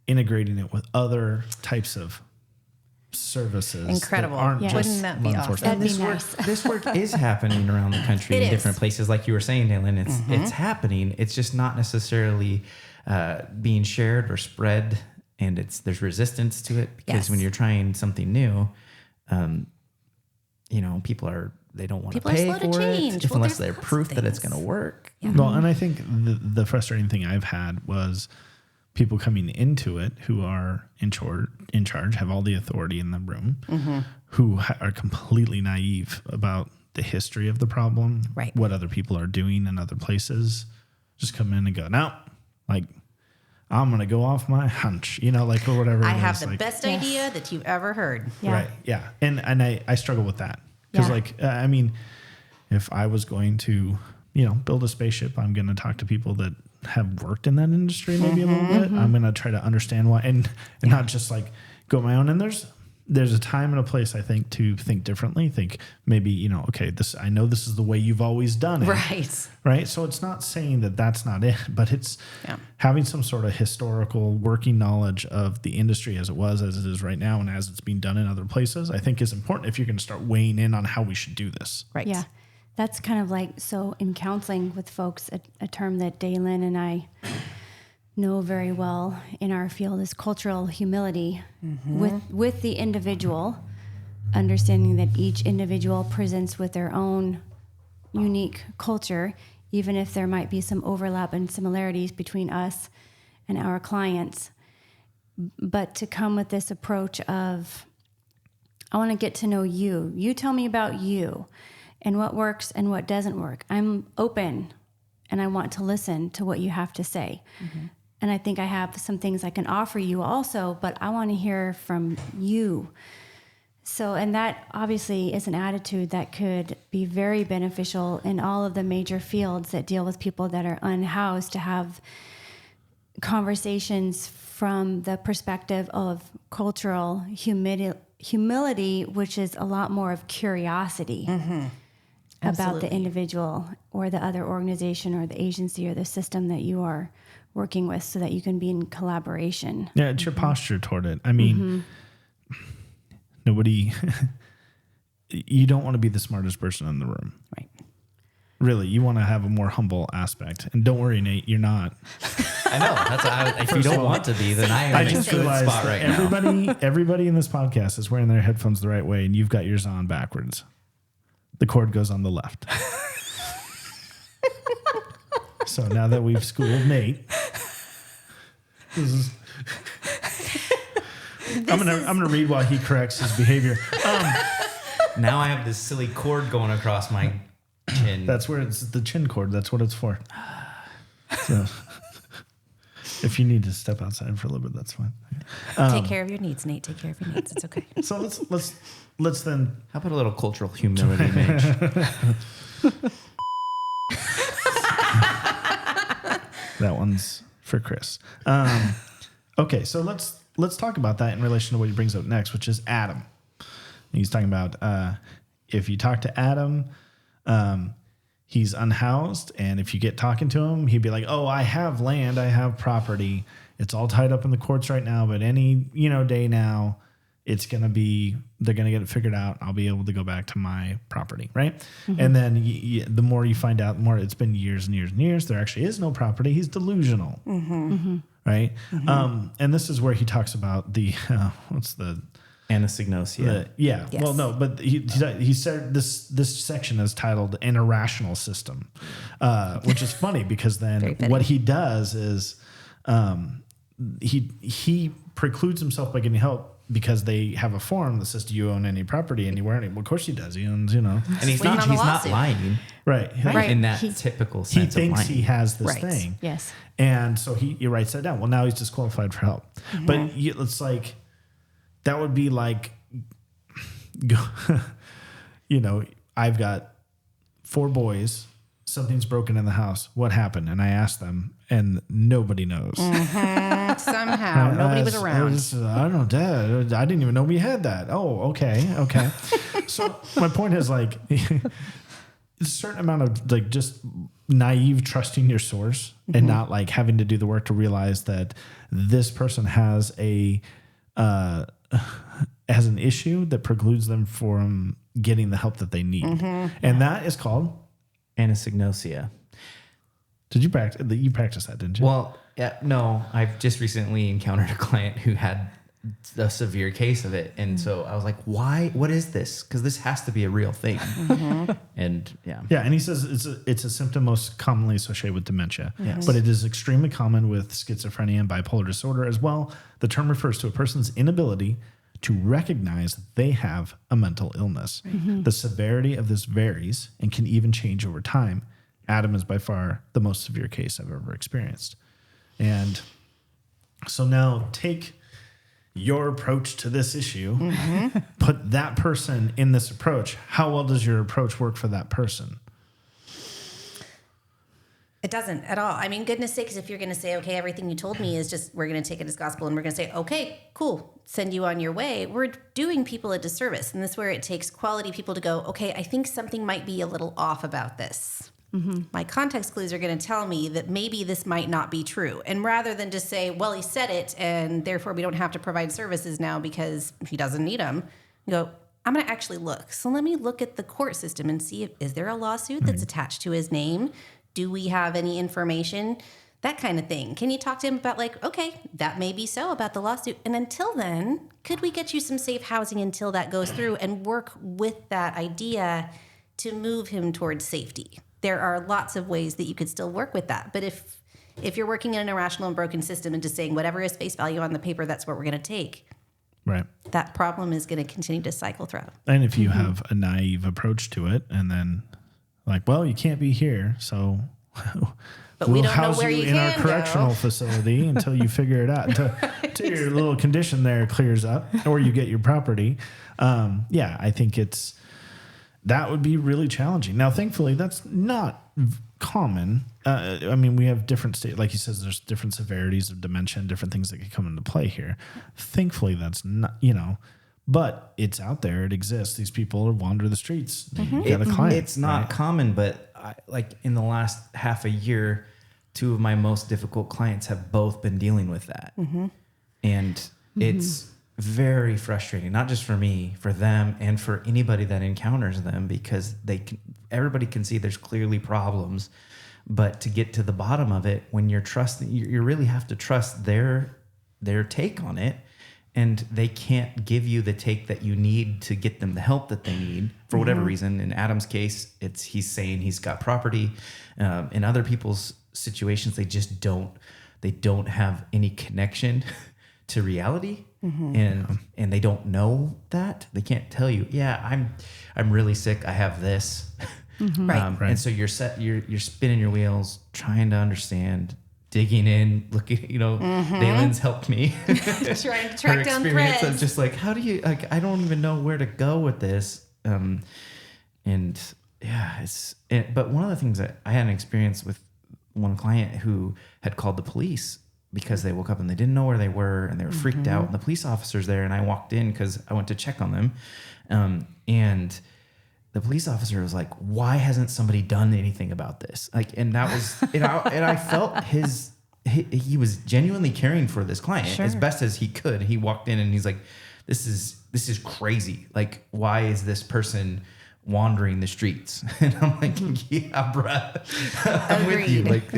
integrating it with other types of services. Incredible. That aren't just Wouldn't that be awesome? That'd be nice. This work is happening around the country in different places. Like you were saying, Daylen, it's happening. It's just not necessarily being shared or spread, and there's resistance to it, because when you're trying something new, you know, they don't want to pay for it unless they're proof that it's going to work. Well, and I think the frustrating thing I've had was people coming into it who are in charge, have all the authority in the room, who are completely naive about the history of the problem, what other people are doing in other places. Just come in and go, no, like, I'm going to go off my hunch, you know, like, or whatever. I have the best idea that you've ever heard. Right. Yeah. And I struggle with that. Because, like, I mean, if I was going to, you know, build a spaceship, I'm going to talk to people that have worked in that industry maybe a little bit. I'm going to try to understand why, and not just, like, go my own. And there's a time and a place, I think, to think differently. Think maybe, you know, okay, I know this is the way you've always done it. Right. So it's not saying that that's not it, but it's having some sort of historical working knowledge of the industry as it was, as it is right now, and as it's being done in other places, I think is important if you're going to start weighing in on how we should do this. Right. Yeah. That's kind of like, so in counseling with folks, a term that Daylen and I know very well in our field is cultural humility with the individual, understanding that each individual presents with their own unique culture, even if there might be some overlap and similarities between us and our clients. But to come with this approach of, I want to get to know you. You tell me about you and what works and what doesn't work. I'm open and I want to listen to what you have to say. And I think I have some things I can offer you also, but I want to hear from you. So, and that obviously is an attitude that could be very beneficial in all of the major fields that deal with people that are unhoused, to have conversations from the perspective of cultural humility, which is a lot more of curiosity about the individual or the other organization or the agency or the system that you are working with, so that you can be in collaboration. Yeah, it's your posture toward it. I mean, nobody, you don't want to be the smartest person in the room. Right. Really, you want to have a more humble aspect. And don't worry, Nate, you're not. I know. That's if you don't want to be, then I am in a good spot right now. Everybody in this podcast is wearing their headphones the right way, and you've got yours on backwards. The cord goes on the left. So now that we've schooled Nate, I'm gonna read while he corrects his behavior. Now I have this silly cord going across my chin. That's where it's the chin cord. That's what it's for. So, if you need to step outside for a little bit, that's fine. Take care of your needs, Nate. Take care of your needs. It's okay. So let's then. How about a little cultural humility, Mitch? That one's for Chris. Okay, so let's talk about that in relation to what he brings up next, which is Adam. He's talking about if you talk to Adam, he's unhoused, and if you get talking to him, he'd be like, "Oh, I have land, I have property. It's all tied up in the courts right now, but any day now, they're gonna get it figured out. I'll be able to go back to my property, right?" Mm-hmm. And then the more you find out, the more it's been years and years and years. There actually is no property. He's delusional, right? Mm-hmm. And this is where he talks about the what's the anosognosia. Yes. Well, no, but he said this section is titled "An Irrational System," which is funny because then what he does is he precludes himself by getting help because they have a form that says, "Do you own any property anywhere?" And of course he does. He owns, And he's not lying, right? In that typical sense. He thinks of lying. he has this thing, yes, and so he writes that down. Well, now he's disqualified for help, but it's like. That would be like, I've got 4 boys. Something's broken in the house. What happened? And I asked them, and nobody knows. Mm-hmm. Somehow, nobody was around. I don't know, Dad. I didn't even know we had that. Oh, okay. So my point is like, a certain amount of like just naive trusting your source and not like having to do the work to realize that this person has an issue that precludes them from getting the help that they need. And that is called anosognosia. Did you practice? You practiced that, didn't you? Well, no. I've just recently encountered a client who had a severe case of it. And so I was like, why? What is this? Because this has to be a real thing. And yeah. And he says it's a symptom most commonly associated with dementia, but it is extremely common with schizophrenia and bipolar disorder as well. The term refers to a person's inability to recognize that they have a mental illness. The severity of this varies and can even change over time. Adam is by far the most severe case I've ever experienced. And so now take your approach to this issue, put that person in this approach. How well does your approach work for that person? It doesn't at all. I mean, goodness sakes, if you're going to say, okay, everything you told me is just, we're going to take it as gospel and we're going to say, okay, cool, send you on your way. We're doing people a disservice. And this is where it takes quality people to go, okay, I think something might be a little off about this. My context clues are going to tell me that maybe this might not be true. And rather than just say, well, he said it, and therefore we don't have to provide services now because he doesn't need them, you go, I'm going to actually look. So let me look at the court system and see is there a lawsuit that's attached to his name? Do we have any information? That kind of thing. Can you talk to him about like, okay, that may be so about the lawsuit. And until then, could we get you some safe housing until that goes through and work with that idea to move him towards safety? There are lots of ways that you could still work with that. But if you're working in an irrational and broken system and just saying whatever is face value on the paper, that's what we're going to take. Right. That problem is going to continue to cycle throughout. And if you have a naive approach to it and then like, well, you can't be here, so but we we'll don't house know where you you in can our correctional facility until you figure it out, until your little condition there clears up or you get your property. I think that would be really challenging. Now, thankfully, that's not common. I mean, we have different states. Like he says, there's different severities of dementia and different things that can come into play here. Thankfully, that's not, but it's out there. It exists. These people wander the streets. You got a client. It's not common, but like in the last half a year, 2 of my most difficult clients have both been dealing with that. And it's very frustrating, not just for me, for them, and for anybody that encounters them, because everybody can see there's clearly problems, but to get to the bottom of it, when you're trusting, you really have to trust their take on it, and they can't give you the take that you need to get them the help that they need for whatever reason. In Adam's case, he's saying he's got property. In other people's situations, they just don't have any connection to reality. And they don't know that. They can't tell you, I'm really sick, I have this. Right. And so you're spinning your wheels, trying to understand, digging in, looking, Daylen's helped me. Trying to track down experience threads. of just like, how do you, like, I don't even know where to go with this. But one of the things that I had an experience with one client who had called the police because they woke up and they didn't know where they were, and they were freaked out, and the police officer's there, and I walked in because I went to check on them. And the police officer was like, why hasn't somebody done anything about this? Like, and that was, and I felt he was genuinely caring for this client as best as he could. He walked in and he's like, this is crazy. Like, why is this person wandering the streets? And I'm like, yeah, bruh, I'm with you. Like,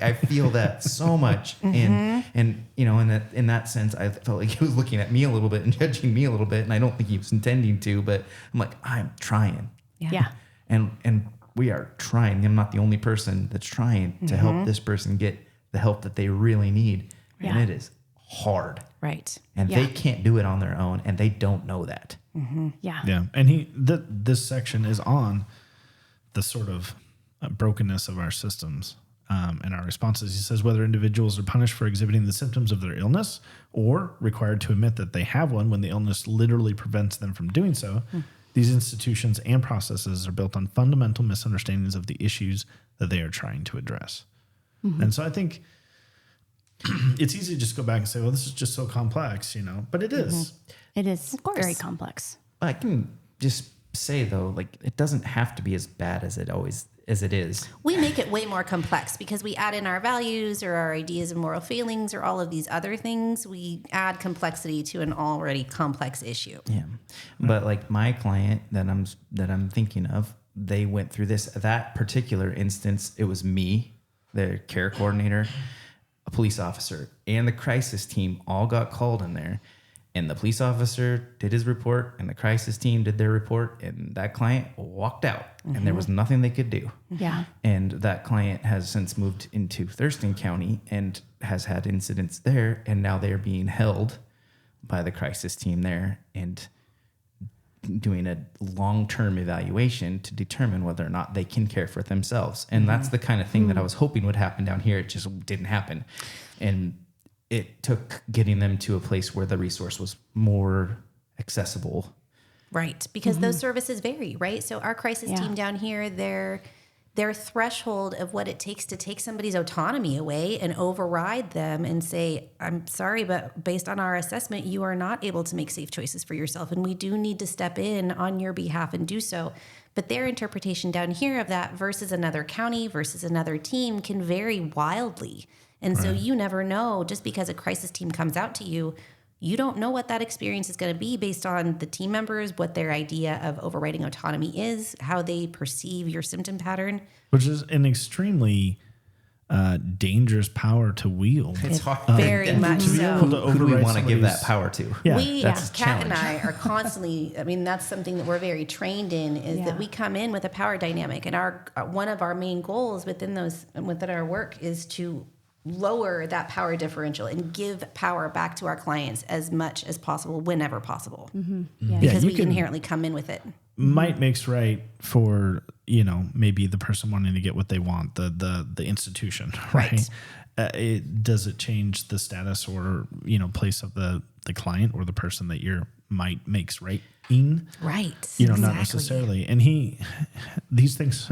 I feel that so much. And in that sense, I felt like he was looking at me a little bit and judging me a little bit. And I don't think he was intending to, but I'm like, I'm trying. Yeah. And we are trying. I'm not the only person that's trying to help this person get the help that they really need. Yeah. And it is hard. Right. And they can't do it on their own, and they don't know that. Yeah. Yeah. And this section is on the sort of brokenness of our systems and our responses. He says whether individuals are punished for exhibiting the symptoms of their illness or required to admit that they have one when the illness literally prevents them from doing so. These institutions and processes are built on fundamental misunderstandings of the issues that they are trying to address. And so I think it's easy to just go back and say, well, this is just so complex, but it is. It is Of course. very complex. I can just say, though, like, it doesn't have to be as bad as it is. We make it way more complex because we add in our values or our ideas and moral feelings or all of these other things. We add complexity to an already complex issue. Yeah. But like my client that I'm thinking of, they went through that particular instance. It was me, their care coordinator, a police officer, and the crisis team all got called in there. And the police officer did his report, and the crisis team did their report, and that client walked out, and there was nothing they could do. Yeah. And that client has since moved into Thurston County and has had incidents there, and now they're being held by the crisis team there and doing a long-term evaluation to determine whether or not they can care for themselves. And that's the kind of thing that I was hoping would happen down here. It just didn't happen. And it took getting them to a place where the resource was more accessible. Right. Because those services vary, right? So our crisis team down here, their threshold of what it takes to take somebody's autonomy away and override them and say, I'm sorry, but based on our assessment, you are not able to make safe choices for yourself. And we do need to step in on your behalf and do so. But their interpretation down here of that versus another county versus another team can vary wildly. And so you never know, just because a crisis team comes out to you, you don't know what that experience is going to be based on the team members, what their idea of overriding autonomy is, how they perceive your symptom pattern. Which is an extremely dangerous power to wield. It's hard. Very much so. Who do we want to give that power to? Yeah. Kat and I are constantly, that's something that we're very trained in, is that we come in with a power dynamic. And one of our main goals within our work is to lower that power differential and give power back to our clients as much as possible, whenever possible. Because we inherently come in with it. Might makes right for, maybe the person wanting to get what they want, the institution, right? Does it change the status or, place of the client or the person that might makes right in? Right. Not necessarily. And these things...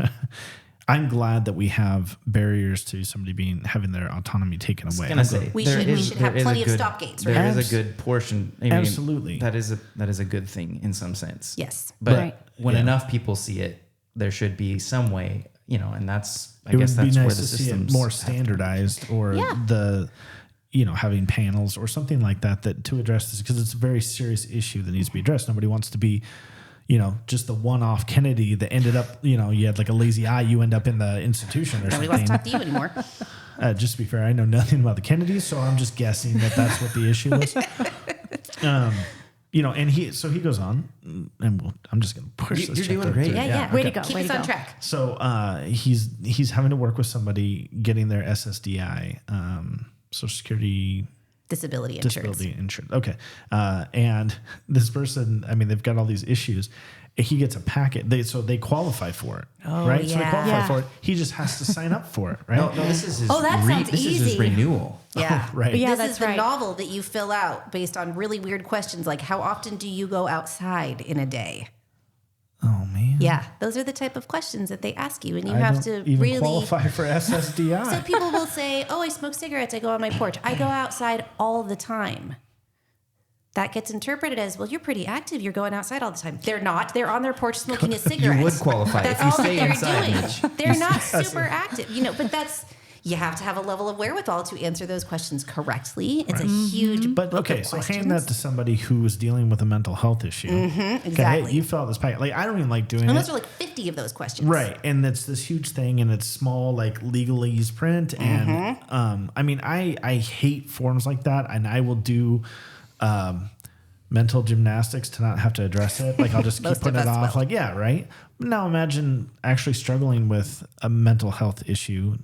I'm glad that we have barriers to somebody having their autonomy taken away. We should have plenty of stop gates, right? There is a good portion. Absolutely. That is a good thing in some sense. Yes. But when enough people see it, there should be some way, and that's, I guess that's nice where the to see system's it more standardized or having panels or something like that to address this, because it's a very serious issue that needs to be addressed. Nobody wants to be, just the one-off Kennedy that ended up, you had like a lazy eye, you end up in the institution or Nobody something. wants to talk to you anymore. Just to be fair, I know nothing about the Kennedys, so I'm just guessing that that's what the issue was. And he goes on, and I'm just going to push this. You're doing great. Yeah. Way to go. Keep Way us to on go. track. So he's having to work with somebody getting their SSDI, Social Security Disability insurance. Okay. And this person, they've got all these issues. He gets a packet. They qualify for it, right? Yeah. So they qualify for it. He just has to sign up for it, right? No, this is his. that sounds this is his easy. renewal. Yeah. Right. Yeah, This that's is the right. novel that you fill out based on really weird questions like, how often do you go outside in a day? Oh man. Yeah, those are the type of questions that they ask you, and you I have don't to even really qualify for SSDI. So people will say, "Oh, I smoke cigarettes. I go on my porch. I go outside all the time." That gets interpreted as, "Well, you're pretty active. You're going outside all the time." They're not. They're on their porch smoking a cigarette. You would qualify That's if you all that stay they're inside, doing. Mitch. They're not super active, But you have to have a level of wherewithal to answer those questions correctly. It's a huge But book okay, of so questions. hand that to somebody who is dealing with a mental health issue. exactly. Okay, hey, you fill out this packet. Like, I don't even like doing And it. those are like 50 of those questions. Right. And it's this huge thing, and it's small, like legalese print. And I hate forms like that, and I will do mental gymnastics to not have to address it. Like, I'll just keep Most putting of it us off. will. Like, yeah, right. Now imagine actually struggling with a mental health issue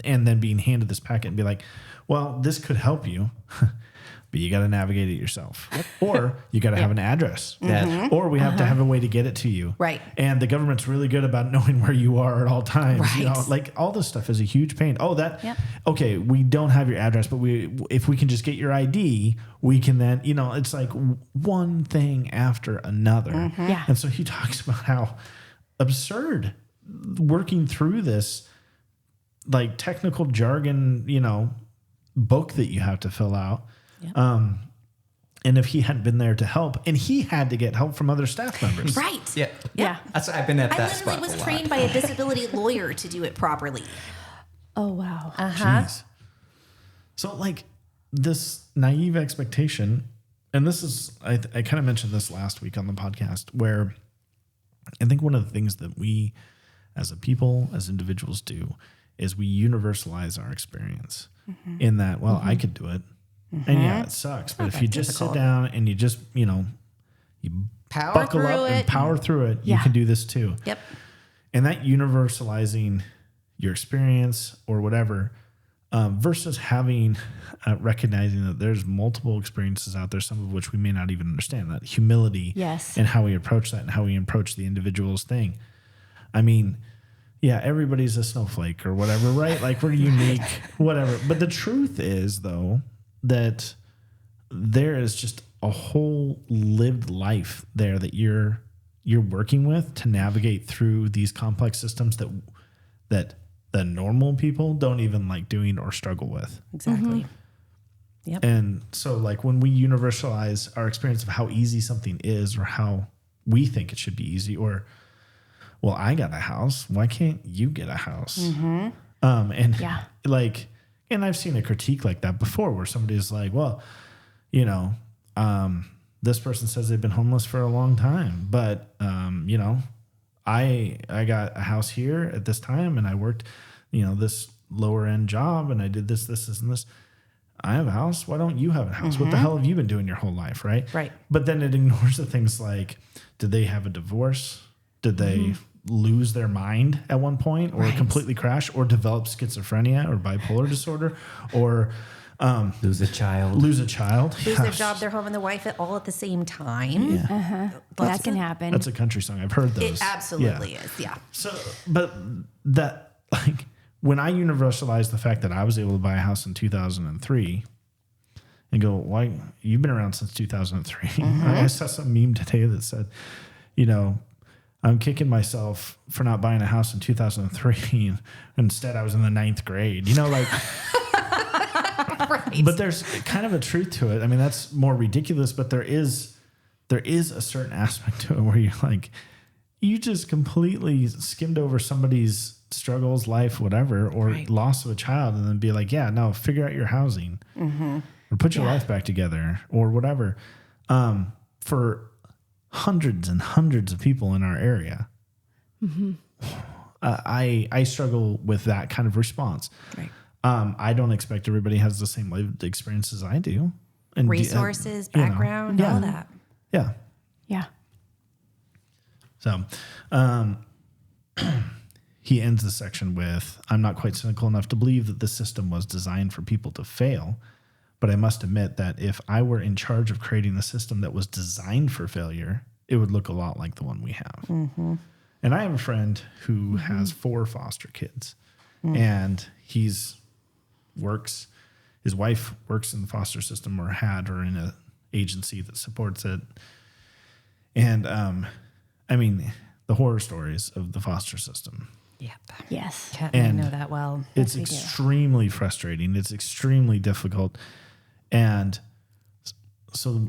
and then being handed this packet and be like, well, this could help you. But you got to navigate it yourself. Or you got to have an address. Or we have to have a way to get it to you. Right. And the government's really good about knowing where you are at all times. Right. Like all this stuff is a huge pain. Oh, Yep. Okay, we don't have your address, but if we can just get your ID, we can then, it's like one thing after another. Yeah. And so he talks about how absurd working through this like technical jargon, book that you have to fill out. Yep. And if he hadn't been there to help, and he had to get help from other staff members. Right. Yeah. That's I've been at I that literally spot was a lot. trained by a disability lawyer to do it properly. Oh, wow. Jeez. So like this naive expectation, and this is, I kind of mentioned this last week on the podcast, where I think one of the things that we as a people, as individuals do, is we universalize our experience in that, well, I could do it. And yeah, it sucks. But if you just sit down and you just, you Power buckle through up it. and power through it, you Yeah. can do this too. Yep. And that universalizing your experience or whatever, versus having, recognizing that there's multiple experiences out there, some of which we may not even understand, that humility Yes. and how we approach that and how we approach the individual's thing. I mean, yeah, everybody's a snowflake or whatever, right? Like we're unique, whatever. But the truth is, though, that there is just a whole lived life there that you're working with to navigate through these complex systems that the normal people don't even like doing or struggle with. Exactly. Yep. And so like when we universalize our experience of how easy something is or how we think it should be easy, or, well, I got a house, why can't you get a house? And Yeah. like, and I've seen a critique like that before where somebody's like, well, this person says they've been homeless for a long time, but, I got a house here at this time and I worked, this lower end job and I did this, and this. I have a house. Why don't you have a house? What the hell have you been doing your whole life? Right. Right. But then it ignores the things like, did they have a divorce? Did they lose their mind at one point or completely crash or develop schizophrenia or bipolar disorder or Lose a child. lose a child? Lose their Gosh, job, their home, and their wife all at the same time. That can happen. That's a country song. I've heard those. It absolutely is. Yeah. So, but that, like, when I universalized the fact that I was able to buy a house in 2003 and go, why, you've been around since 2003. I saw some meme today that said, I'm kicking myself for not buying a house in 2003. Instead, I was in the 9th grade, Right. But there's kind of a truth to it. I mean, that's more ridiculous, but there is a certain aspect to it where you're like, you just completely skimmed over somebody's struggles, life, whatever, or loss of a child, and then be like, yeah, no, figure out your housing or put your life back together or whatever. For hundreds and hundreds of people in our area, I struggle with that kind of response. Right. I don't expect everybody has the same lived experience as I do. And Resources, background, all that. Yeah. Yeah. So he ends the section with, I'm not quite cynical enough to believe that the system was designed for people to fail, but I must admit that if I were in charge of creating a system that was designed for failure, it would look a lot like the one we have. Mm-hmm. And I have a friend who has 4 foster kids, and his wife works in the foster system or in an agency that supports it. And I mean, the horror stories of the foster system. Yep. Yes. Kat and I know that well. It's extremely frustrating. It's extremely difficult. And so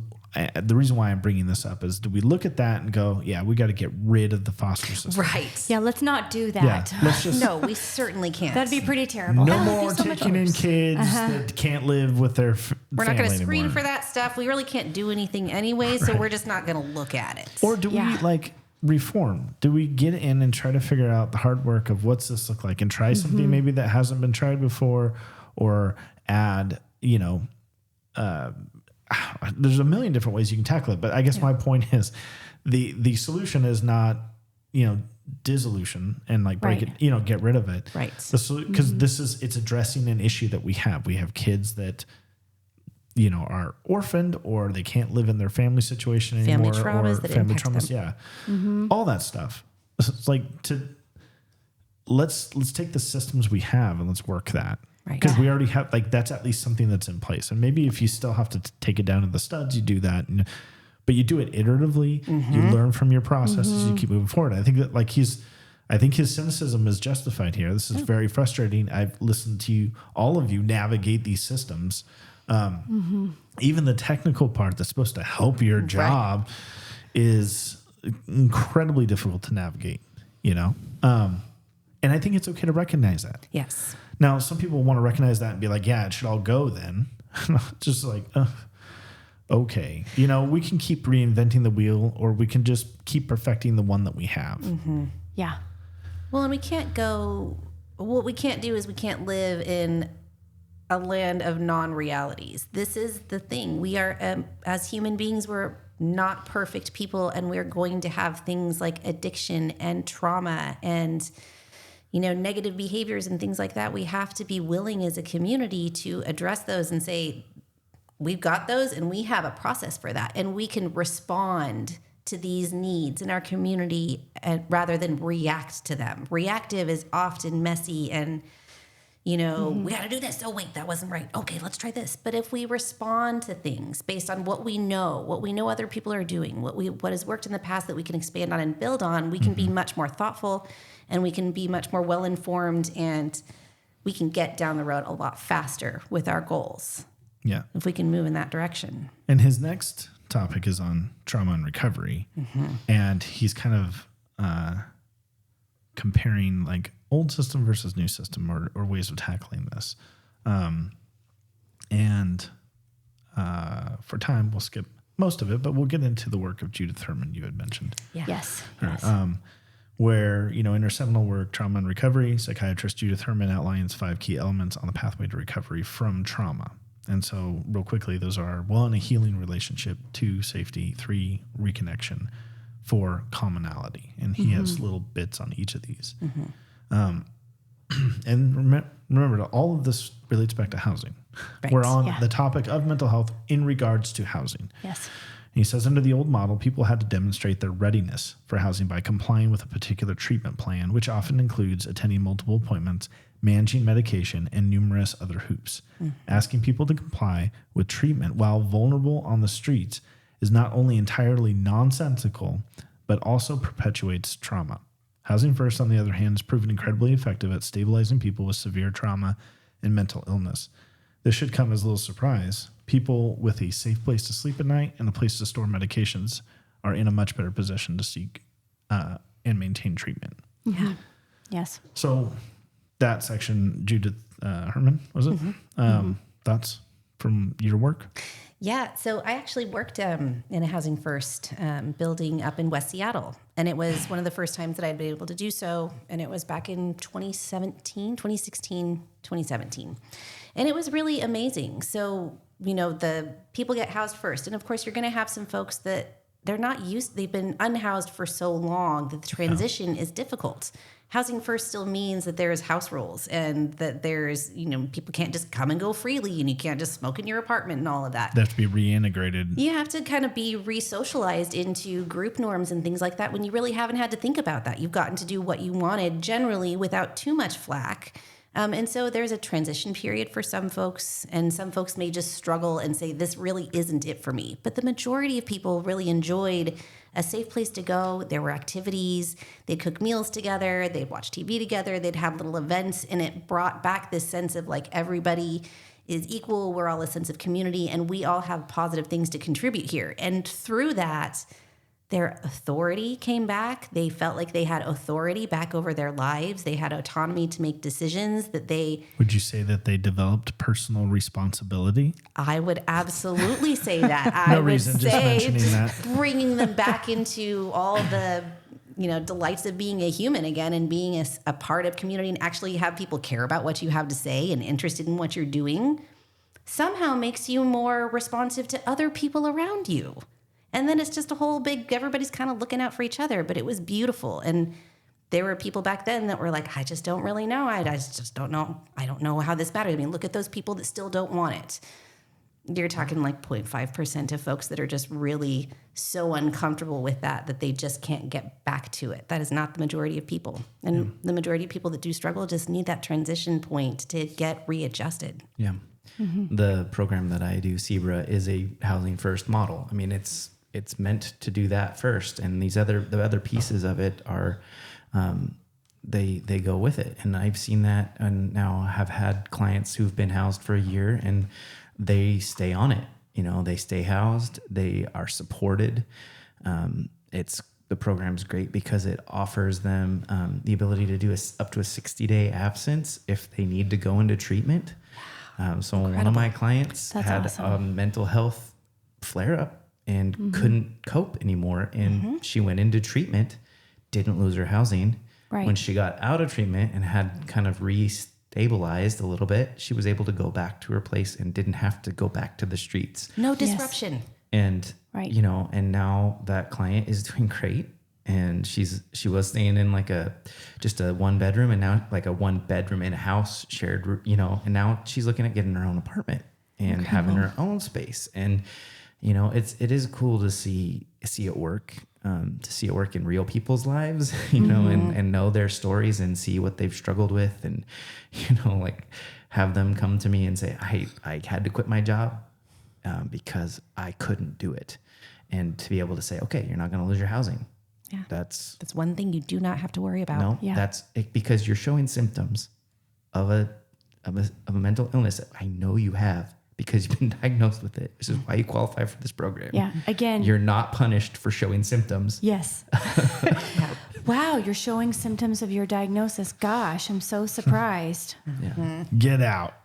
the reason why I'm bringing this up is, do we look at that and go, yeah, we got to get rid of the foster system? Right. Yeah, let's not do that. Yeah, let's just No, we certainly can't. That'd be pretty terrible. no more taking in kids that can't live with their We're not going to screen anymore. for that stuff. We really can't do anything anyway, so we're just not going to look at it. Or do we reform? Do we get in and try to figure out the hard work of what's this look like and try something maybe that hasn't been tried before, or add, there's a million different ways you can tackle it. But I guess my point is the solution is not, dissolution and like break it, get rid of it. Right. Because it's addressing an issue that we have. We have kids that, are orphaned or they can't live in their family situation anymore. Family traumas that family impact traumas. them. Yeah. All that stuff. It's like let's take the systems we have and let's work that. Right. Because we already have, that's at least something that's in place. And maybe if you still have to take it down to the studs, you do that. But you do it iteratively. You learn from your processes. You keep moving forward. I think that I think his cynicism is justified here. This is very frustrating. I've listened to all of you navigate these systems. Even the technical part that's supposed to help your job is incredibly difficult to navigate, and I think it's okay to recognize that. Yes. Now, some people want to recognize that and be like, yeah, it should all go then. Just like, okay. We can keep reinventing the wheel, or we can just keep perfecting the one that we have. Yeah. Well, and we can't what we can't do is we can't live in a land of non-realities. This is the thing. We are, as human beings, we're not perfect people, and we're going to have things like addiction and trauma and negative behaviors and things like that. We have to be willing as a community to address those and say, we've got those and we have a process for that. And we can respond to these needs in our community rather than react to them. Reactive is often messy and, we got to do this. Oh, wait, that wasn't right. Okay, let's try this. But if we respond to things based on what we know other people are doing, what has worked in the past that we can expand on and build on, we can be much more thoughtful, and we can be much more well-informed, and we can get down the road a lot faster with our goals. Yeah. If we can move in that direction. And his next topic is on trauma and recovery. And he's kind of comparing like old system versus new system or ways of tackling this. For time, we'll skip most of it, but we'll get into the work of Judith Herman you had mentioned. Yeah. Yes. Where, in her seminal work, Trauma and Recovery, psychiatrist Judith Herman outlines 5 key elements on the pathway to recovery from trauma. And so real quickly, those are 1, a healing relationship, 2, safety, 3, reconnection, 4, commonality. And he has little bits on each of these. And remember, all of this relates back to housing. Right. We're on the topic of mental health in regards to housing. Yes. He says, under the old model, people had to demonstrate their readiness for housing by complying with a particular treatment plan, which often includes attending multiple appointments, managing medication, and numerous other hoops. Asking people to comply with treatment while vulnerable on the streets is not only entirely nonsensical, but also perpetuates trauma. Housing First, on the other hand, has proven incredibly effective at stabilizing people with severe trauma and mental illness. This should come as a little surprise. People with a safe place to sleep at night and a place to store medications are in a much better position to seek and maintain treatment. Yeah. Yes. So that section, Judith Herman, was it? Thoughts from your work? Yeah, so I actually worked in a Housing First building up in West Seattle. And it was one of the first times that I'd been able to do so. And it was back in 2017. And it was really amazing. So, the people get housed first. And of course, you're going to have some folks that they've been unhoused for so long that the transition is difficult. Housing First still means that there's house rules and that there's, people can't just come and go freely and you can't just smoke in your apartment and all of that. They have to be reintegrated. You have to kind of be re-socialized into group norms and things like that when you really haven't had to think about that. You've gotten to do what you wanted generally without too much flack. And so there's a transition period for some folks, and some folks may just struggle and say, this really isn't it for me. But the majority of people really enjoyed a safe place to go. There were activities. They'd cook meals together. They'd watch TV together. They'd have little events. And it brought back this sense of like everybody is equal. We're all a sense of community, and we all have positive things to contribute here. And through that, their authority came back. They felt like they had authority back over their lives. They had autonomy to make decisions that they... Would you say that they developed personal responsibility? I would absolutely say that. No reason, just mentioning that. Bringing them back into all the, delights of being a human again and being a part of community and actually have people care about what you have to say and interested in what you're doing somehow makes you more responsive to other people around you. And then it's just a whole big, everybody's kind of looking out for each other, but it was beautiful. And there were people back then that were like, I just don't really know. I just don't know. I don't know how this matters. I mean, look at those people that still don't want it. You're talking like 0.5% of folks that are just really so uncomfortable with that they just can't get back to it. That is not the majority of people. And the majority of people that do struggle just need that transition point to get readjusted. Yeah. Mm-hmm. The program that I do, CBRA, is a Housing First model. I mean, it's meant to do that first, and the other pieces of it are they go with it. And I've seen that, and now have had clients who've been housed for a year and they stay on it. They stay housed, they are supported. The program's great because it offers them the ability to do up to a 60-day absence if they need to go into treatment. So Incredible. One of my clients had a mental health flare-up and couldn't cope anymore. And she went into treatment, didn't lose her housing. Right. When she got out of treatment and had kind of restabilized a little bit, she was able to go back to her place and didn't have to go back to the streets. No disruption. Yes. And, and now that client is doing great. And she was staying in just a 1-bedroom, and now like a 1-bedroom in a house shared, and now she's looking at getting her own apartment and having her own space. And, it is cool to see it work, to see it work in real people's lives, and know their stories and see what they've struggled with. And, have them come to me and say, I had to quit my job because I couldn't do it. And to be able to say, okay, you're not going to lose your housing. Yeah. That's one thing you do not have to worry about. No, that's it, because you're showing symptoms of a mental illness that I know you have because you've been diagnosed with it. This is why you qualify for this program. Yeah. Again, you're not punished for showing symptoms. Yes. Wow, you're showing symptoms of your diagnosis. Gosh, I'm so surprised. Yeah. Get out.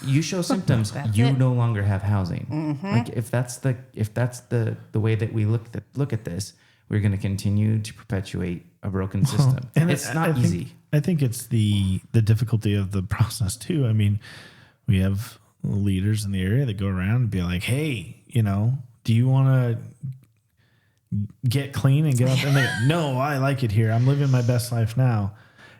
You show symptoms, no longer have housing. Like if that's the way that we look at this, we're going to continue to perpetuate a broken system. And it's not easy. I think it's the difficulty of the process too. I mean, we have leaders in the area that go around and be like, hey, do you want to get clean and get up? And they, no, I like it here. I'm living my best life now.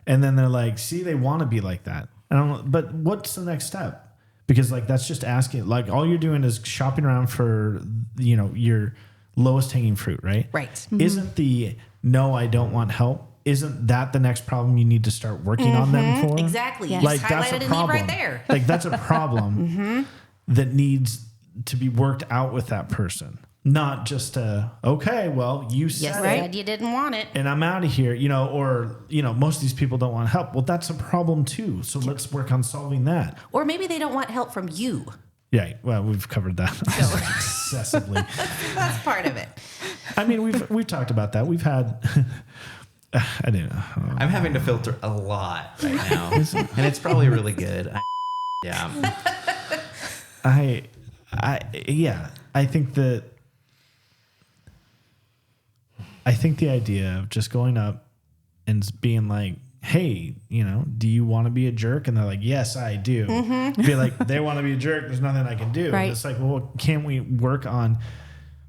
And then they're like, see, they want to be like that. But what's the next step? Because that's just asking, all you're doing is shopping around for, your lowest hanging fruit, right? Right. Mm-hmm. Isn't the no, I don't want help? Isn't that the next problem you need to start working on them for? Exactly. Yes. That's a problem right there. That's a problem that needs to be worked out with that person. Not just okay, well, you said you didn't want it. And I'm out of here, or most of these people don't want help. Well, that's a problem too. So let's work on solving that. Or maybe they don't want help from you. Yeah, well, we've covered that excessively. That's part of it. I mean, we've talked about that. We've had I didn't know. I'm having to filter a lot right now, and it's probably really good. Yeah. I think the idea of just going up and being like, hey, do you want to be a jerk? And they're like, yes, I do. Be like, they want to be a jerk. There's nothing I can do. Right. And it's like, well, can we work on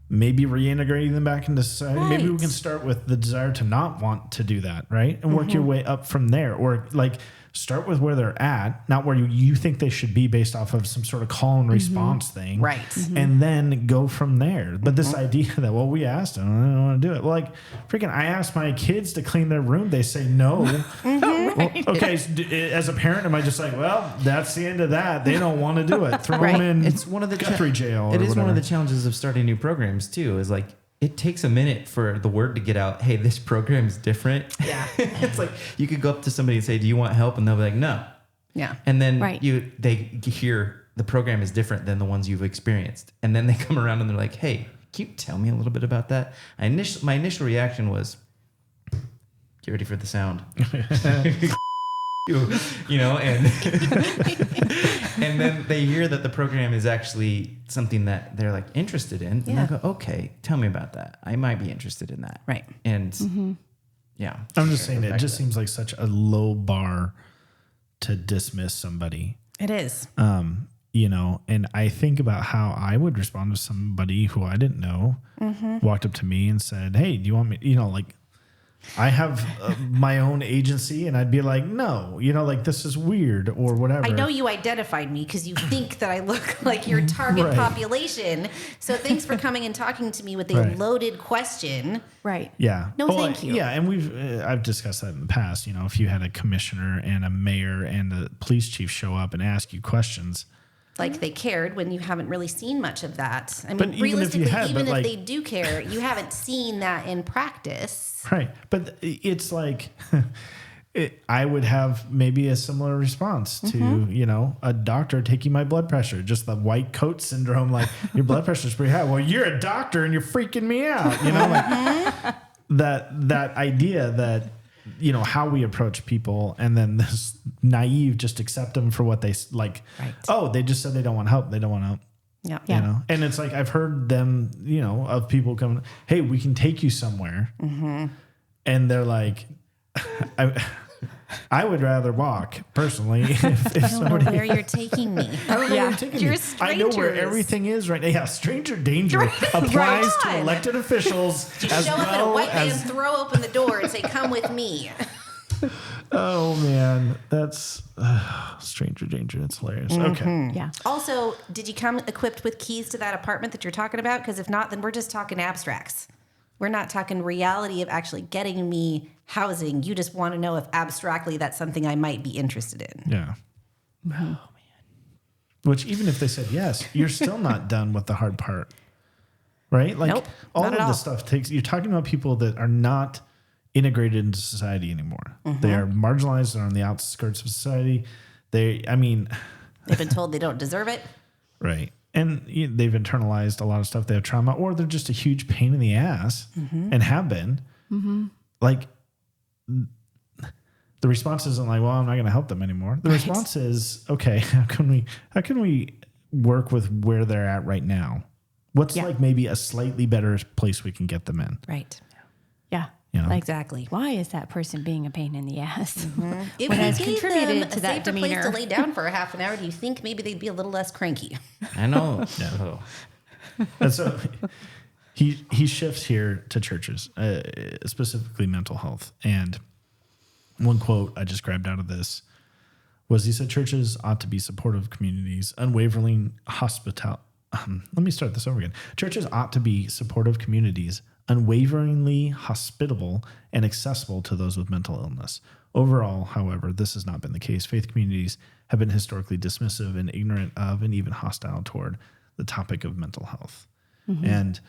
maybe reintegrating them back into society? Right. Maybe we can start with the desire to not want to do that, right? And work your way up from there. Or like start with where they're at, not where you think they should be based off of some sort of call and response thing. Right. And then go from there. But this idea that, well, we asked them, I don't want to do it. Well, like, freaking, I asked my kids to clean their room. They say no. Well, okay, so as a parent, am I just like, well, that's the end of that. They don't want to do it. Throw them in It's one of the Guthrie jail. It or is whatever. one of the challenges of starting new programs too. Is like it takes a minute for the word to get out. Hey, this program's different. Yeah. It's like you could go up to somebody and say, "Do you want help?" And they'll be like, "No." Yeah. And then Right. they hear the program is different than the ones you've experienced, and then they come around and they're like, "Hey, can you tell me a little bit about that?" My initial reaction was, "Get ready for the sound." And and then they hear that the program is actually something that they're like interested in, and Yeah. they go, "Okay, tell me about that. I might be interested in that." Right. And yeah, I'm just saying it just seems like such a low bar to dismiss somebody. It is. And I think about how I would respond to somebody who I didn't know walked up to me and said, hey, do you want me, like I have my own agency, and I'd be like, no, this is weird or whatever. I know you identified me because you think that I look like your target Right. population. So thanks for coming and talking to me with a Right. loaded question. Right. Yeah. No, thank you. Yeah, and I've discussed that in the past. If you had a commissioner and a mayor and a police chief show up and ask you questions, Like they cared when you haven't really seen much of that. I mean, But even if you realistically, had, even but if like- they do care, you haven't seen that in practice. right? But it's like I would have maybe a similar response to a doctor taking my blood pressure, just the white coat syndrome. Like your blood pressure's pretty high. Well, you're a doctor and you're freaking me out. Like that idea that. How we approach people, and then this naive just accept them for what they like. Right. Oh, they just said they don't want help. They don't want help. Yeah. Yeah. And it's like I've heard them, of people coming, hey, we can take you somewhere, and they're like, I would rather walk personally if I don't know somebody. where you're taking me. I don't know where Yeah. you're taking You're me. I know where strangers. everything is right now. Yeah, stranger danger applies Right to on. elected officials You as show up in a well white van, as. throw open the door, and say, "Come with me." Oh man, that's stranger danger. That's hilarious. Okay. Yeah. Also, did you come equipped with keys to that apartment that you're talking about? Because if not, then we're just talking abstracts. We're not talking reality of actually getting me housing. You just want to know if abstractly that's something I might be interested in. Yeah. Oh man. Which even if they said yes, you're still not done with the hard part, right? Like Nope, all not of at all. this stuff takes. You're talking about people that are not integrated into society anymore. They are marginalized. They're on the outskirts of society. They've been told they don't deserve it. right. And they've internalized a lot of stuff. They have trauma, or they're just a huge pain in the ass and have been. Like the response isn't like, well, I'm not going to help them anymore. The response is, okay, how can we work with where they're at right now? What's like maybe a slightly better place we can get them in? Right. Yeah. Exactly. Why is that person being a pain in the ass? If What we has gave contributed them to a that safer place demeanor? to lay down for a half an hour, do you think maybe they'd be a little less cranky? I know. And so he shifts here to churches, specifically mental health. And one quote I just grabbed out of this was he said, churches ought to be supportive communities, unwavering hospital. Let me start this over again. Churches ought to be supportive communities, unwaveringly hospitable and accessible to those with mental illness. Overall, however, this has not been the case. Faith communities have been historically dismissive and ignorant of and even hostile toward the topic of mental health. And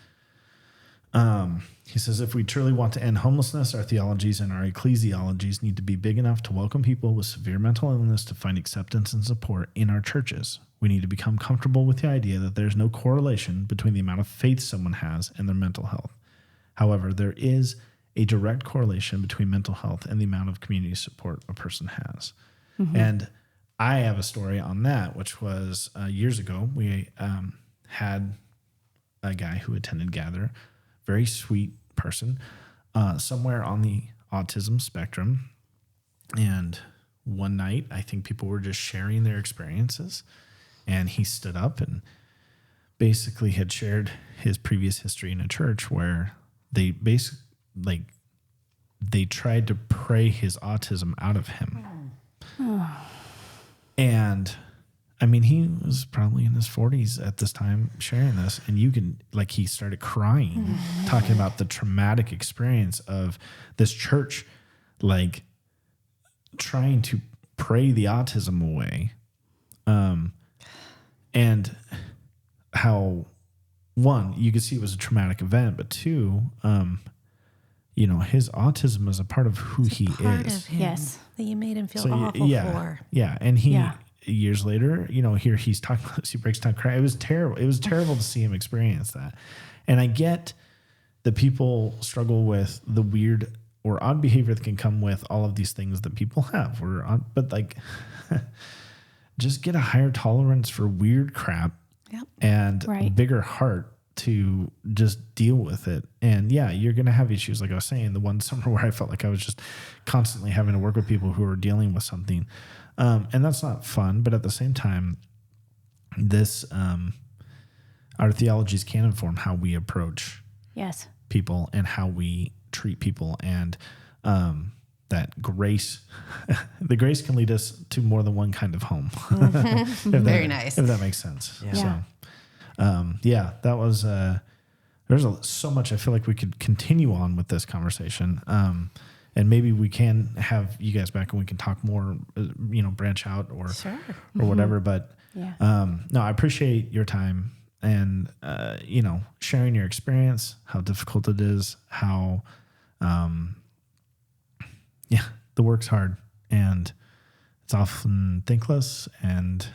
he says, if we truly want to end homelessness, our theologies and our ecclesiologies need to be big enough to welcome people with severe mental illness to find acceptance and support in our churches. We need to become comfortable with the idea that there's no correlation between the amount of faith someone has and their mental health. However, there is a direct correlation between mental health and the amount of community support a person has. And I have a story on that, which was years ago. We had a guy who attended Gather, very sweet person, somewhere on the autism spectrum. And one night, I think people were just sharing their experiences, and he stood up and basically had shared his previous history in a church where they basically, like, they tried to pray his autism out of him. And I mean, he was probably in his 40s at this time sharing this, and you can, like, he started crying, talking about the traumatic experience of this church, like, trying to pray the autism away. And how, one, you could see it was a traumatic event, but two, you know, his autism is a part of who he is. Yes. That you made him feel awful for. Yeah. And he, years later, you know, here he's talking about this, he breaks down crying. It was terrible. It was terrible to see him experience that. And I get that people struggle with the weird or odd behavior that can come with all of these things that people have. But like, just get a higher tolerance for weird crap and a bigger heart to just deal with it. And yeah, you're going to have issues. Like I was saying, the one summer where I felt like I was just constantly having to work with people who are dealing with something. And that's not fun, but at the same time, this, our theologies can inform how we approach people and how we treat people. And, that grace, the grace can lead us to more than one kind of home. Very nice. If that makes sense. Yeah. So, that was, there's so much I feel like we could continue on with this conversation. And maybe we can have you guys back and we can talk more, you know, branch out or whatever. But, no, I appreciate your time and, you know, sharing your experience, how difficult it is, how, the work's hard and it's often thankless. And,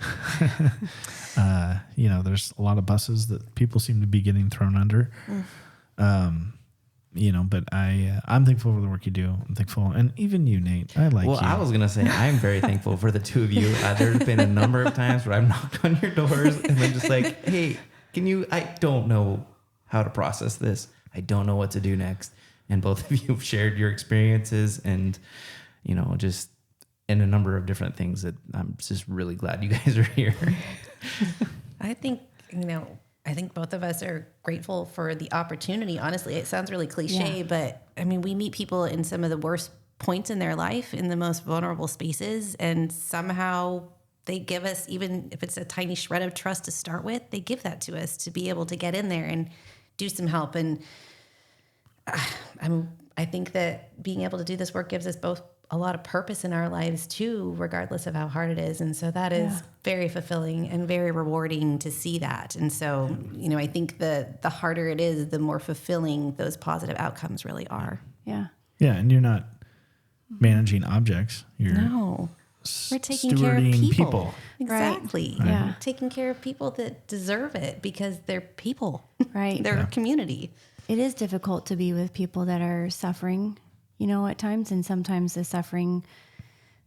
you know, there's a lot of buses that people seem to be getting thrown under. You know, but I'm thankful for the work you do. I'm thankful. And even you, Nate, I like you. Well, I was going to say, I'm very thankful for the two of you. There's been a number of times where I've knocked on your doors and I'm just like, hey, I don't know how to process this. I don't know what to do next. And both of you have shared your experiences and, you know, just in a number of different things that I'm just really glad you guys are here. I think, you know, both of us are grateful for the opportunity. Honestly, it sounds really cliche, but I mean, we meet people in some of the worst points in their life, in the most vulnerable spaces, and somehow they give us, even if it's a tiny shred of trust to start with, they give that to us to be able to get in there and do some help. And I think that being able to do this work gives us both a lot of purpose in our lives too, regardless of how hard it is. And so that is very fulfilling and very rewarding to see that. And so, you know, I think the harder it is, the more fulfilling those positive outcomes really are. Yeah. Yeah. And you're not managing objects. We're taking care of people. Exactly. Right. Yeah. Taking care of people that deserve it because they're people. Right. They're a community. It is difficult to be with people that are suffering, you know, at times, and sometimes the suffering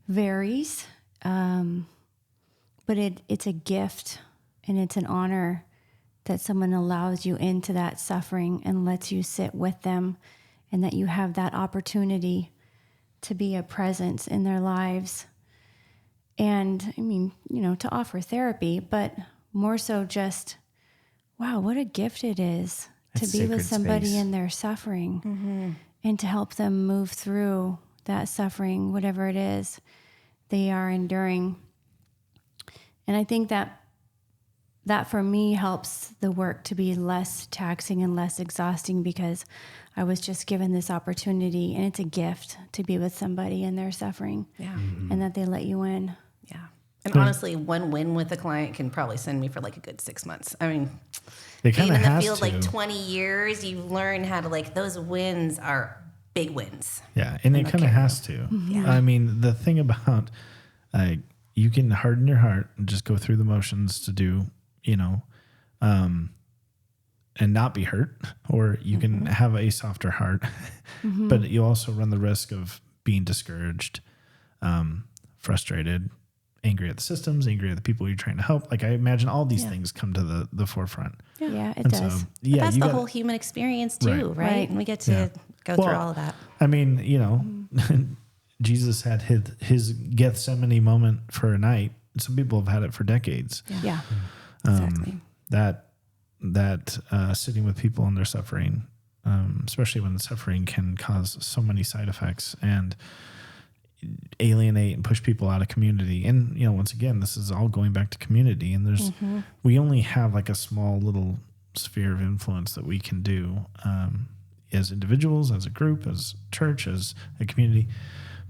varies. But it's a gift and it's an honor that someone allows you into that suffering and lets you sit with them, and that you have that opportunity to be a presence in their lives. And I mean, you know, to offer therapy, but more so just, wow, what a gift it is to be with somebody in their suffering and to help them move through that suffering, whatever it is they are enduring. And I think that for me helps the work to be less taxing and less exhausting, because I was just given this opportunity, and it's a gift to be with somebody in their suffering and that they let you in. Yeah. And honestly, one win with a client can probably send me for like a good 6 months. I mean, being in the field like 20 years, you learn how to, like, those wins are big wins. Yeah, and it kind of has to. Yeah. I mean, the thing about, you can harden your heart and just go through the motions to do, you know, and not be hurt, or you can have a softer heart, but you also run the risk of being discouraged, frustrated, angry at the systems, angry at the people you're trying to help. Like I imagine all these things come to the forefront. Yeah, it does. So, But that's the whole human experience too, right? And we get to go through all of that. I mean, Jesus had his Gethsemane moment for a night. Some people have had it for decades. Yeah. Exactly. That sitting with people in their suffering, especially when the suffering can cause so many side effects and alienate and push people out of community. And, once again, this is all going back to community. And we only have like a small little sphere of influence that we can do as individuals, as a group, as church, as a community.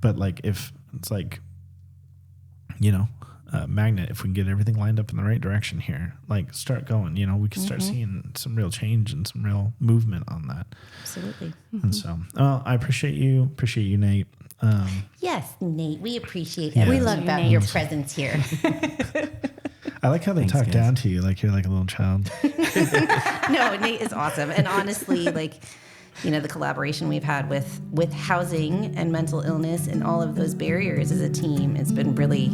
But like if it's like, magnet, if we can get everything lined up in the right direction here, like start going, we can start seeing some real change and some real movement on that. Absolutely. And so I appreciate you, Nate. Yes, Nate, we appreciate We everything love you, about Nate. your presence here. I like how they talk guys. down to you like you're like a little child. No, Nate is awesome. And honestly, the collaboration we've had with housing and mental illness and all of those barriers as a team, it's been really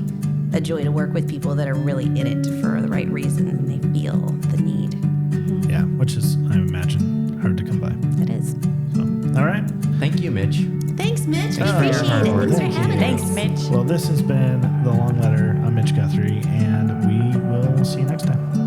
a joy to work with people that are really in it for the right reason and they feel the need. Yeah, which is, I imagine, hard to come by. It is. So, all right. Thank you, Mitch. Thanks, Mitch. We for your appreciate hard it. work. Thanks for Thank having you. us. Thanks, Mitch. Well, this has been The Long Letter. I'm Mitch Guthrie, and we will see you next time.